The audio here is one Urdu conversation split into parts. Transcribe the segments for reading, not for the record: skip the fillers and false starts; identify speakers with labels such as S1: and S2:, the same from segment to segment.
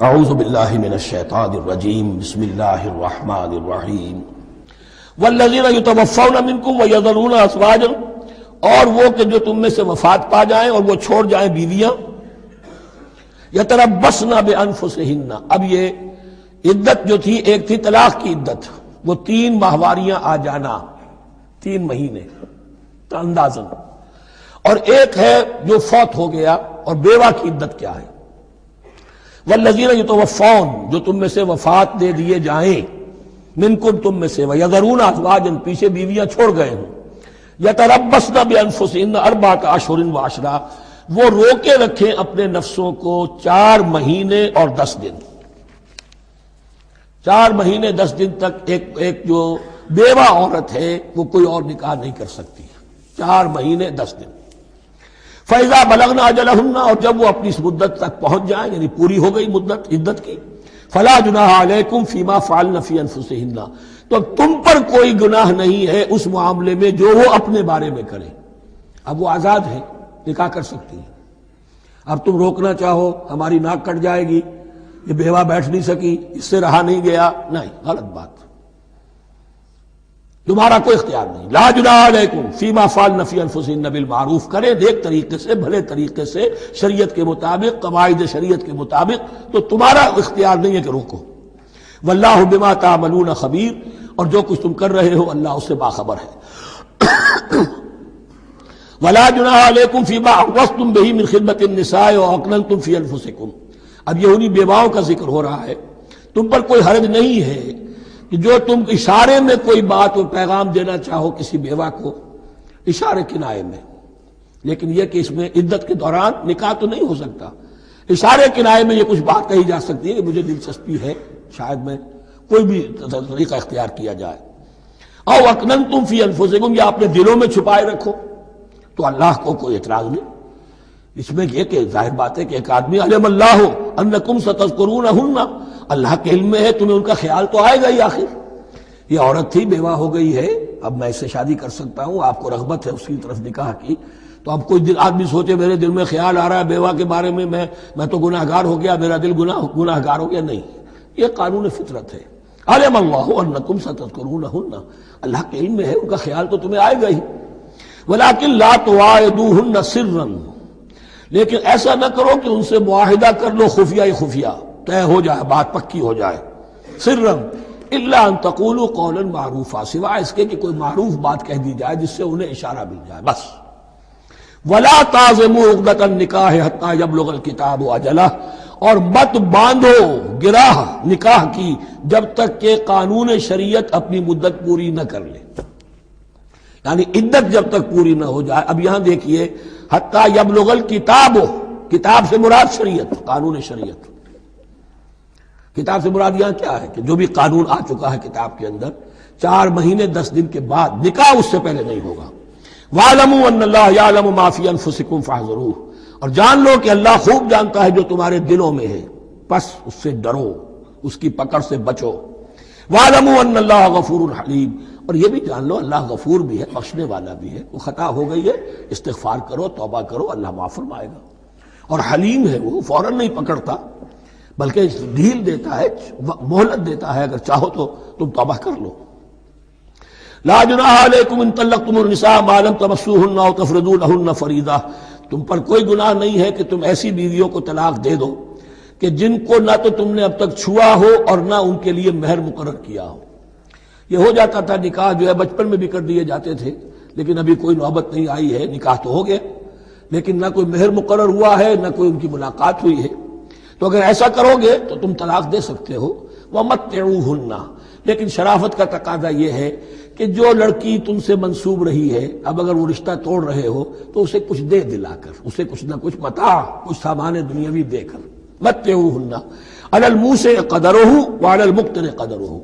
S1: اعوذ باللہ من الشیطان الرجیم بسم اللہ الرحمن الرحیم والذین یتوفون منکم ویذرون ازواجا، اور وہ کہ جو تم میں سے وفات پا جائیں اور وہ چھوڑ جائیں بیویاں، یتربصن بانفسہن، اب یہ عدت جو تھی ایک تھی طلاق کی عدت، وہ 3 ماہواریاں آ جانا، 3 مہینے اندازن، اور ایک ہے جو فوت ہو گیا، اور بیوہ کی عدت کیا ہے؟ والذین یتوفون، جو تم میں سے وفات دے دیے جائیں، منکم تم میں سے، ویذرون ازواجا، پیچھے بیویاں چھوڑ گئے ہوں، یتربصن بانفسہن 4 اشہر وعشرا، وہ روکے رکھیں اپنے نفسوں کو 4 مہینے اور 10 دن، 4 مہینے 10 دن تک ایک جو بیوہ عورت ہے وہ کوئی اور نکاح نہیں کر سکتی، 4 مہینے 10 دن۔ فَإِذَا بَلَغْنَ أَجَلَهُنَّ، اور جب وہ اپنی اس مدت تک پہنچ جائیں، یعنی پوری ہو گئی مدت عدت کی، فَلَا جُنَاحَ عَلَيْكُمْ فِي مَا فَعَلْنَ فِي أَنفُسِهِنَّ، تو تم پر کوئی گناہ نہیں ہے اس معاملے میں جو وہ اپنے بارے میں کرے۔ اب وہ آزاد ہے، نکاح کر سکتی ہے۔ اب تم روکنا چاہو، ہماری ناک کٹ جائے گی، یہ بیوہ بیٹھ نہیں سکی، اس سے رہا نہیں گیا، نہیں، غلط بات، تمہارا کوئی اختیار نہیں۔ لا جناح علیکم فیما فعلن فی انفسہن بالمعروف، کریں نیک طریقے سے، بھلے طریقے سے، شریعت کے مطابق، قواعد شریعت کے مطابق، تو تمہارا اختیار نہیں ہے کہ روکو۔ واللہ بما تعملون خبیر، اور جو کچھ تم کر رہے ہو اللہ اس سے باخبر ہے۔ ولا جناح علیکم فیما عوضتم بہ من خدمۃ النساء واکننتم فی انفسکم، اب یہ انہی بیواؤں کا ذکر ہو رہا ہے۔ تم پر کوئی حرج نہیں ہے کہ جو تم اشارے میں کوئی بات اور پیغام دینا چاہو کسی بیوہ کو، اشارے کنائے میں، لیکن یہ کہ اس میں عدت کے دوران نکاح تو نہیں ہو سکتا، اشارے کنائے میں یہ کچھ بات کہی جا سکتی ہے کہ مجھے دلچسپی ہے، شاید میں کوئی بھی طریقہ اختیار کیا جائے۔ او اکننتم فی انفسکم، یا اپنے دلوں میں چھپائے رکھو، تو اللہ کو کوئی اعتراض نہیں۔ اس میں یہ کہ ظاہر بات ہے کہ ایک آدمی علم اللہ انکم ستذکرونہن، اللہ کے علم میں ہے تمہیں ان کا خیال تو آئے گا ہی، آخر یہ عورت تھی، بیوہ ہو گئی ہے، اب میں اس سے شادی کر سکتا ہوں، آپ کو رغبت ہے اس کی طرف نکاح کی، تو اب کوئی آدمی سوچے میرے دل میں خیال آ رہا ہے بیوہ کے بارے میں، میں تو گناہ گار ہو گیا، میرا دل گناہ گار ہو گیا، نہیں، یہ قانون فطرت ہے۔ علم اللہ انکم ستذکرونہن، اللہ کے علم میں ہے ان کا خیال تو تمہیں آئے گا ہی۔ ولکن لا تواعدوہن سرا، لیکن ایسا نہ کرو کہ ان سے معاہدہ کر لو خفیہ خفیہ، طے ہو جائے، بات پکی ہو جائے، سرا الا ان تقولوا قولا معروفا، سوائے اس کے کہ کوئی معروف بات کہہ دی جائے جس سے انہیں اشارہ مل جائے، بس۔ ولا تعزموا عقدۃ النکاح حتی یبلغ الکتاب اجلہ، اور مت باندھو گراہ نکاح کی جب تک کہ قانون شریعت اپنی مدت پوری نہ کر لے، یعنی عدت جب تک پوری نہ ہو جائے۔ اب یہاں دیکھیے حتی یبلغ الکتاب، کتاب سے مراد شریعت، قانون شریعت، کتاب سے مراد یہاں کیا ہے کہ جو بھی قانون آ چکا ہے کتاب کے اندر، 4 مہینے 10 دن کے بعد نکاح اس سے پہلے نہیں ہوگا۔ وَاعْلَمُوا أَنَّ اللَّهَ يَعْلَمُ مَا فِي أَنفُسِكُمْ فَاحْذَرُوهُ، اور جان لو کہ اللہ خوب جانتا ہے جو تمہارے دلوں میں ہے، پس اس سے ڈرو، اس کی پکڑ سے بچو۔ وَاعْلَمُوا أَنَّ اللَّهَ غَفُورٌ حَلِيمٌ، اور یہ بھی جان لو اللہ غفور بھی ہے، بخشنے والا بھی ہے، وہ خطا ہو گئی ہے، استغفار کرو، توبہ کرو، اللہ معاف فرمائے گا۔ اور حلیم ہے، وہ فوراً نہیں پکڑتا بلکہ ڈھیل دیتا ہے، مہلت دیتا ہے، اگر چاہو تو تم توبہ کر لو۔ لا جناح علیکم ان طلقتم النساء ما لم تمسوهن او تفرضوا لهن فریضہ، تم پر کوئی گناہ نہیں ہے کہ تم ایسی بیویوں کو طلاق دے دو کہ جن کو نہ تو تم نے اب تک چھوا ہو اور نہ ان کے لیے مہر مقرر کیا ہو۔ یہ ہو جاتا تھا، نکاح جو ہے بچپن میں بھی کر دیے جاتے تھے، لیکن ابھی کوئی نوبت نہیں آئی ہے، نکاح تو ہو گیا لیکن نہ کوئی مہر مقرر ہوا ہے، نہ کوئی ان کی ملاقات ہوئی ہے، تو اگر ایسا کرو گے تو تم طلاق دے سکتے ہو۔ وَمَتِّعُوهُنَّ، لیکن شرافت کا تقاضا یہ ہے کہ جو لڑکی تم سے منسوب رہی ہے، اب اگر وہ رشتہ توڑ رہے ہو تو اسے کچھ دے دلا کر، اسے کچھ نہ کچھ متاع، کچھ سامان دنیاوی دے کر۔ مَتِّعُوهُنَّ عَلَى الْمُوسِعِ قَدَرُهُ وَعَلَى الْمُقْتِرِ قَدَرُهُ،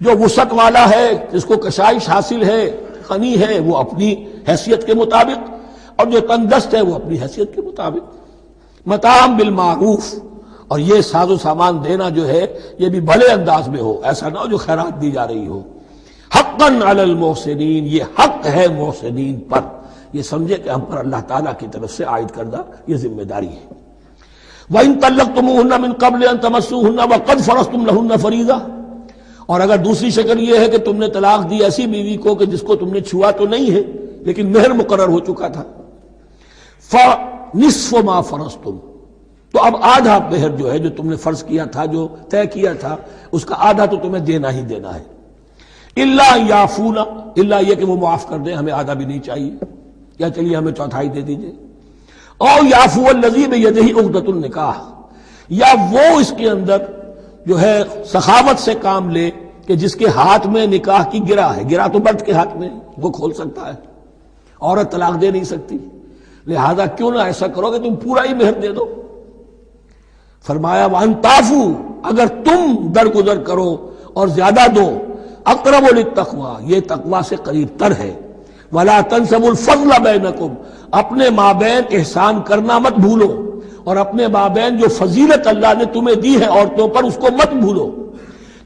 S1: جو وسعت والا ہے، جس کو کشائش حاصل ہے، غنی ہے، وہ اپنی حیثیت کے مطابق، اور جو تنگ دست ہے وہ اپنی حیثیت کے مطابق۔ متاعا بالمعروف، اور یہ ساز و سامان دینا جو ہے یہ بھی بھلے انداز میں ہو، ایسا نہ ہو جو خیرات دی جا رہی ہو۔ حقا علی المحسنین، یہ حق ہے محسنین پر، یہ سمجھے کہ ہم پر اللہ تعالیٰ کی طرف سے عائد کردہ یہ ذمہ داری ہے۔ وَإِن طَلَّقْتُمُوهُنَّ مِن قَبْلِ أَن تَمَسُّوهُنَّ وَقَدْ فَرَضْتُمْ لَهُنَّ فَرِيضَةً، اور اگر دوسری شکل یہ ہے کہ تم نے طلاق دی ایسی بیوی کو کہ جس کو تم نے چھوا تو نہیں ہے لیکن مہر مقرر ہو چکا تھا، فَنِصْفُ مَا فَرَضْتُمْ، تو اب آدھا مہر جو ہے جو تم نے فرض کیا تھا، جو طے کیا تھا، اس کا آدھا تو تمہیں دینا ہی دینا ہے۔ الا یعفون، الا یہ کہ وہ معاف کر دیں، ہمیں آدھا بھی نہیں چاہیے، یا چلیے ہمیں چوتھائی دے دیجیے۔ او یعفو الذی بیدہ عقدۃ النکاح، یا وہ اس کے اندر جو ہے سخاوت سے کام لے کہ جس کے ہاتھ میں نکاح کی گرہ ہے، گرہ تو مرد کے ہاتھ میں وہ کھول سکتا ہے، عورت طلاق دے نہیں سکتی، لہذا کیوں نہ ایسا کرو کہ تم پورا ہی مہر دے دو۔ فرمایا وان تعفو، اگر تم درگزر کرو اور زیادہ دو، اقرب للتقوی، یہ تقوی سے قریب تر ہے۔ ولا تنسبوا الفضل بینکم، اپنے مابین احسان کرنا مت بھولو، اور اپنے مابین جو فضیلت اللہ نے تمہیں دی ہے عورتوں پر اس کو مت بھولو۔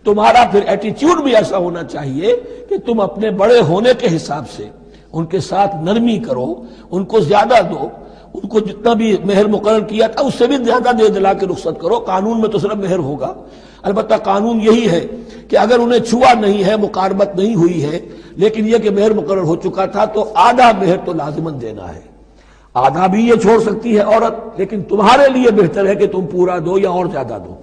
S1: تمہارا پھر ایٹیچیوڈ بھی ایسا ہونا چاہیے کہ تم اپنے بڑے ہونے کے حساب سے ان کے ساتھ نرمی کرو، ان کو زیادہ دو، ان کو جتنا بھی مہر مقرر کیا تھا اس سے بھی زیادہ دے دلا کے رخصت کرو۔ قانون میں تو صرف مہر ہوگا، البتہ قانون یہی ہے کہ اگر انہیں چھوا نہیں ہے، مقاربت نہیں ہوئی ہے، لیکن یہ کہ مہر مقرر ہو چکا تھا تو آدھا مہر تو لازماً دینا ہے۔ آدھا بھی یہ چھوڑ سکتی ہے عورت، لیکن تمہارے لیے بہتر ہے کہ تم پورا دو یا اور زیادہ دو۔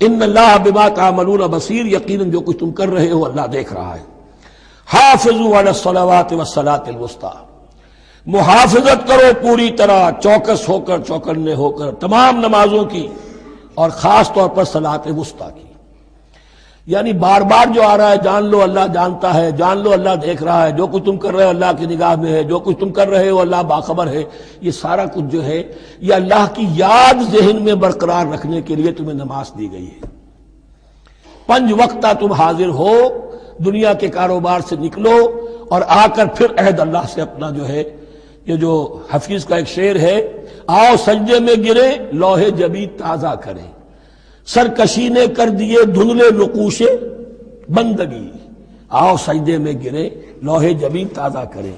S1: ان اللہ بما تعملون بصیر، یقیناً جو کچھ تم کر رہے ہو اللہ دیکھ رہا ہے۔ حافظوا علی الصلوات والصلاۃ الوسطی، محافظت کرو پوری طرح، چوکس ہو کر، چوکنے ہو کر تمام نمازوں کی، اور خاص طور پر صلاۃ وسطیٰ کی۔ یعنی بار بار جو آ رہا ہے جان لو اللہ جانتا ہے، جان لو اللہ دیکھ رہا ہے، جو کچھ تم کر رہے ہو اللہ کی نگاہ میں ہے، جو کچھ تم کر رہے ہو اللہ باخبر ہے، یہ سارا کچھ جو ہے یہ اللہ کی یاد ذہن میں برقرار رکھنے کے لیے تمہیں نماز دی گئی ہے۔ 5 وقتہ تم حاضر ہو، دنیا کے کاروبار سے نکلو اور آ کر پھر عہد اللہ سے اپنا جو ہے، یہ جو حفیظ کا ایک شعر ہے، آؤ سجدے میں گرے لوح جبین تازہ کریں، سرکشی نے کر دیے دھندلے نقوش بندگی، آؤ سجدے میں گرے لوح جبین تازہ کریں۔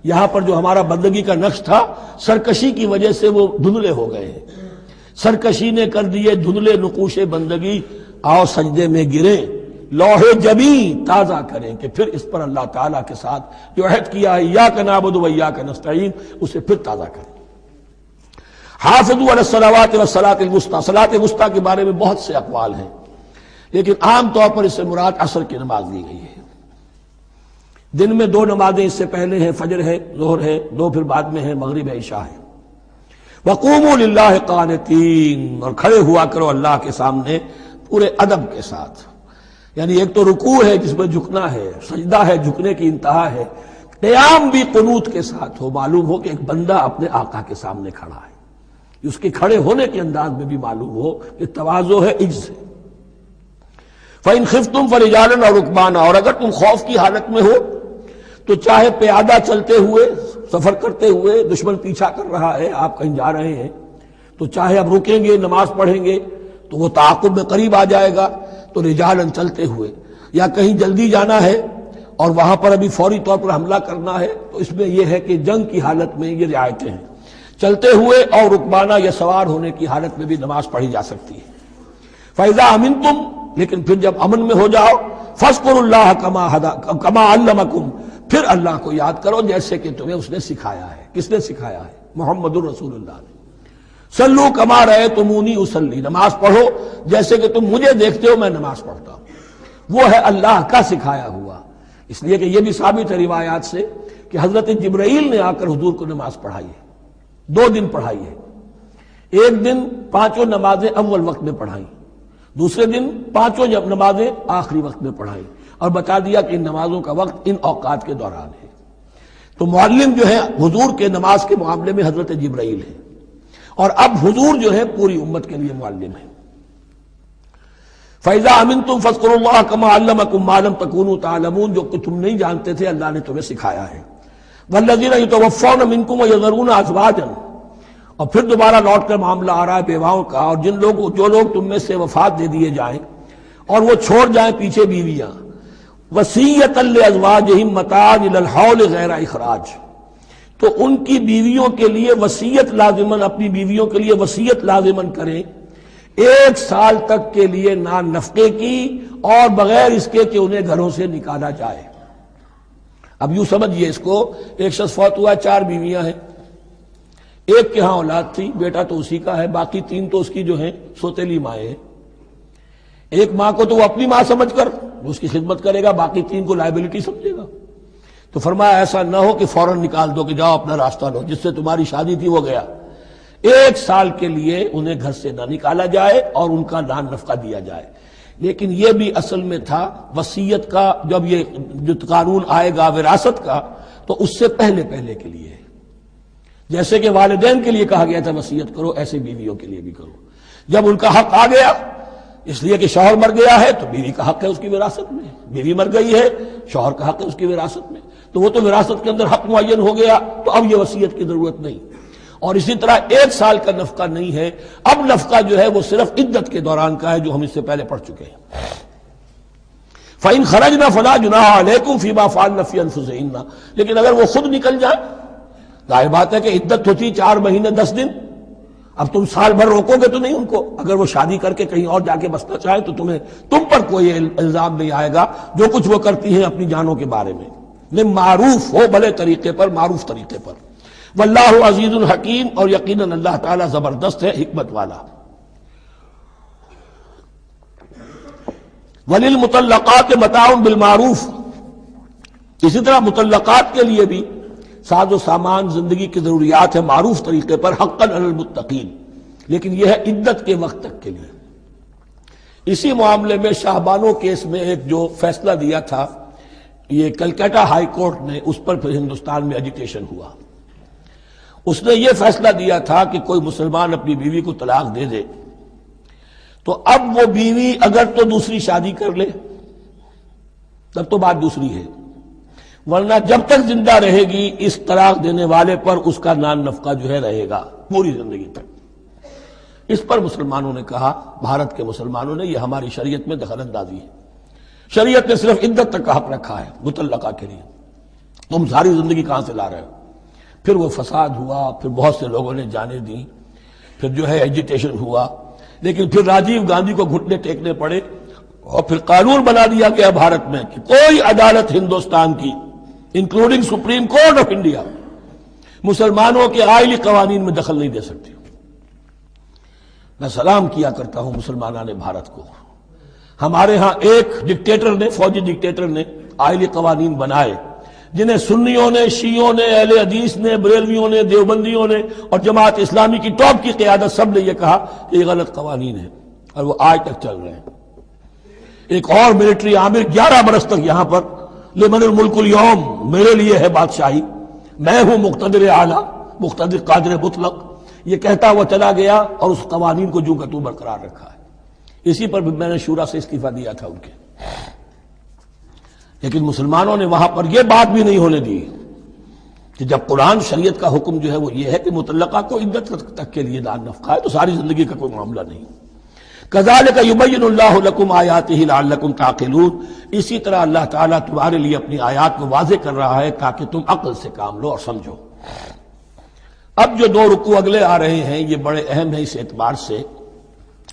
S1: یہاں پر جو ہمارا بندگی کا نقش تھا سرکشی کی وجہ سے وہ دھندلے ہو گئے ہیں۔ سرکشی نے کر دیے دھندلے نقوش بندگی، آؤ سجدے میں گرے لوح جبین تازہ کریں، کہ پھر اس پر اللہ تعالیٰ کے ساتھ جو عہد کیا ہے ایاک نعبد و ایاک نستعین اسے پھر تازہ کریں۔ حافظوا علی الصلوات والصلاۃ الوسطی، صلاۃ وسطیٰ کے بارے میں بہت سے اقوال ہیں، لیکن عام طور پر اس سے مراد عصر کی نماز لی گئی ہے۔ دن میں 2 نمازیں اس سے پہلے ہیں، فجر ہے، ظہر ہے، 2 پھر بعد میں ہے، مغرب عشاء ہے۔ وقوموا للہ قانتین، اور کھڑے ہوا کرو اللہ کے سامنے پورے ادب کے ساتھ، یعنی ایک تو رکوع ہے جس میں جھکنا ہے، سجدہ ہے جھکنے کی انتہا ہے، قیام بھی قنوت کے ساتھ ہو، معلوم ہو کہ ایک بندہ اپنے آقا کے سامنے کھڑا ہے، اس کے کھڑے ہونے کے انداز میں بھی معلوم ہو کہ تواضع ہے، عجز ہے۔ فَإِنْ خِفْتُمْ فَرِجَالًا أَوْ رُكْبَانًا، اور اگر تم خوف کی حالت میں ہو تو چاہے پیادہ چلتے ہوئے، سفر کرتے ہوئے، دشمن پیچھا کر رہا ہے، آپ کہیں جا رہے ہیں تو چاہے اب رکیں گے نماز پڑھیں گے تو وہ تعاقب میں قریب آ جائے گا، تو رجالن چلتے ہوئے، یا کہیں جلدی جانا ہے اور وہاں پر ابھی فوری طور پر حملہ کرنا ہے تو اس میں یہ ہے کہ جنگ کی حالت میں یہ رعایتیں ہیں، چلتے ہوئے اور رکبانہ یا سوار ہونے کی حالت میں بھی نماز پڑھی جا سکتی ہے۔ فَإِذَا أَمِنْتُمْ، لیکن پھر جب امن میں ہو جاؤ، فَاذْكُرُوا اللَّهَ كَمَا عَلَّمَكُمْ، پھر اللہ کو یاد کرو جیسے کہ تمہیں اس نے سکھایا ہے۔ کس نے سکھایا ہے؟ محمد الرسول اللہ نے۔ صلو کما رأیتمونی اصلی، نماز پڑھو جیسے کہ تم مجھے دیکھتے ہو میں نماز پڑھتا ہوں۔ وہ ہے اللہ کا سکھایا ہوا، اس لیے کہ یہ بھی ثابت ہے روایات سے کہ حضرت جبرائیل نے آ کر حضور کو نماز پڑھائی ہے، 2 دن پڑھائی ہے۔ ایک دن 5 نمازیں اول وقت میں پڑھائیں، دوسرے دن 5 نمازیں آخری وقت میں پڑھائیں، اور بتا دیا کہ ان نمازوں کا وقت ان اوقات کے دوران ہے۔ تو معلم جو ہے حضور کے نماز کے معاملے میں حضرت جبرائیل ہے، اور اب حضور جو ہے پوری امت کے لیے معلم ہے۔ فَإِذَا أَمِنْتُمْ فَاذْكُرُوا اللَّهَ كَمَا عَلَّمَكُم مَّا لَمْ تَكُونُوا تَعْلَمُونَ، جو کہ تم نہیں جانتے تھے اللہ نے تمہیں سکھایا ہے۔ وَالَّذِينَ يُتَوَفَّوْنَ مِنكُمْ وَيَذَرُونَ أَزْوَاجًا، اور پھر دوبارہ لوٹ کر معاملہ آ رہا ہے بیواؤں کا، اور جو لوگ تم میں سے وفات دے دیے جائیں اور وہ چھوڑ جائیں پیچھے بیویاں، وصیۃ لازواجہم متاعا الی الحول غیر اخراج، تو ان کی بیویوں کے لیے وصیت لازماً، اپنی بیویوں کے لیے وصیت لازماً کریں 1 سال تک کے لیے نان نفقے کی، اور بغیر اس کے کہ انہیں گھروں سے نکالا جائے۔ اب یوں سمجھیے اس کو، ایک شخص فوت ہوا، 4 بیویاں ہیں، ایک کے ہاں اولاد تھی، بیٹا تو اسی کا ہے، باقی 3 تو اس کی جو ہیں سوتیلی مائیں ہیں۔ ایک ماں کو تو وہ اپنی ماں سمجھ کر اس کی خدمت کرے گا، باقی 3 کو لائبلٹی سمجھے گا۔ تو فرمایا ایسا نہ ہو کہ فوراً نکال دو کہ جاؤ اپنا راستہ لو، جس سے تمہاری شادی تھی وہ گیا۔ 1 سال کے لیے انہیں گھر سے نہ نکالا جائے اور ان کا نان نفقہ دیا جائے۔ لیکن یہ بھی اصل میں تھا وصیت کا، جب یہ جو قانون آئے گا وراثت کا تو اس سے پہلے کے لیے، جیسے کہ والدین کے لیے کہا گیا تھا وصیت کرو، ایسے بیویوں کے لیے بھی کرو۔ جب ان کا حق آ گیا، اس لیے کہ شوہر مر گیا ہے تو بیوی کا حق ہے اس کی وراثت میں، بیوی مر گئی ہے شوہر کا حق ہے اس کی وراثت میں، تو وہ تو وراثت کے اندر حق معین ہو گیا، تو اب یہ وصیت کی ضرورت نہیں۔ اور اسی طرح 1 سال کا نفقہ نہیں ہے، اب نفقہ جو ہے وہ صرف عدت کے دوران کا ہے، جو ہم اس سے پہلے پڑھ چکے ہیں۔ فَإِنْ خَرَجْنَ فَلَا جُنَاحَ عَلَيْكُمْ فِي مَا فَعَلْنَ فِي أَنفُسِهِنَّ، لیکن اگر وہ خود نکل جائیں، ظاہر بات ہے کہ عدت ہوتی 4 مہینے 10 دن، اب تم سال بھر روکو گے تو نہیں ان کو، اگر وہ شادی کر کے کہیں اور جا کے بسنا چاہیں تو تم پر کوئی الزام نہیں آئے گا، جو کچھ وہ کرتی ہیں اپنی جانوں کے بارے میں معروف ہو، بھلے طریقے پر، معروف طریقے پر۔ واللہ عزیز الحکیم، اور یقیناً اللہ تعالیٰ زبردست ہے، حکمت والا۔ وللمطلقات متاع بالمعروف، اسی طرح مطلقات کے لیے بھی ساز و سامان زندگی کی ضروریات ہے معروف طریقے پر، حقا علی المتقین، لیکن یہ ہے عدت کے وقت تک کے لیے۔ اسی معاملے میں شاہ بانو کیس میں ایک جو فیصلہ دیا تھا یہ کلکتہ ہائی کورٹ نے، اس پر پھر ہندوستان میں ایجیٹیشن ہوا۔ اس نے یہ فیصلہ دیا تھا کہ کوئی مسلمان اپنی بیوی کو طلاق دے دے تو اب وہ بیوی اگر تو دوسری شادی کر لے تب تو بات دوسری ہے، ورنہ جب تک زندہ رہے گی اس طلاق دینے والے پر اس کا نان نفقہ جو ہے رہے گا پوری زندگی تک۔ اس پر مسلمانوں نے کہا، بھارت کے مسلمانوں نے، یہ ہماری شریعت میں دخل اندازی ہے، شریعت نے صرف عدت تک کا حق رکھا ہے مطلقہ کے لیے، تم ساری زندگی کہاں سے لا رہے ہو؟ پھر وہ فساد ہوا، پھر بہت سے لوگوں نے جانیں دیں، پھر جو ہے ایجیٹیشن ہوا، لیکن پھر راجیو گاندھی کو گھٹنے ٹیکنے پڑے، اور پھر قانون بنا دیا گیا بھارت میں کہ کوئی عدالت ہندوستان کی including supreme court of India مسلمانوں کے آئلی قوانین میں دخل نہیں دے سکتی۔ میں سلام کیا کرتا ہوں مسلمانان بھارت کو، ہمارے ہاں ایک ڈکٹیٹر نے، فوجی ڈکٹیٹر نے آئلی قوانین بنائے جنہیں سنیوں نے، شیعوں نے، اہل حدیث نے، بریلویوں نے، دیوبندیوں نے اور جماعت اسلامی کی ٹاپ کی قیادت سب نے یہ کہا کہ یہ غلط قوانین ہیں، اور وہ آج تک چل رہے ہیں۔ ایک اور ملٹری عامر 11 برس تک یہاں پر لمن الملک اليوم، میرے لیے ہے بادشاہی، میں ہوں مقتدر اعلیٰ، مقتدر قادر مطلق، یہ کہتا ہوا چلا گیا اور اس قوانین کو جو کا تو برقرار رکھا ہے۔ اسی پر بھی میں نے شورا سے استعفیٰ دیا تھا ان کے، لیکن مسلمانوں نے وہاں پر یہ بات بھی نہیں ہونے دی کہ جب قرآن شریعت کا حکم جو ہے وہ یہ ہے کہ مطلقہ کو عدت تک کے لیے نان نفقہ ہے تو ساری زندگی کا کوئی معاملہ نہیں۔ کذالک یبین اللہ لکم آیاتہ لعلکم تعقلون، اسی طرح اللہ تعالیٰ تمہارے لیے اپنی آیات کو واضح کر رہا ہے تاکہ تم عقل سے کام لو اور سمجھو۔ اب جو 2 رکوع اگلے آ رہے ہیں یہ بڑے اہم ہیں اس اعتبار سے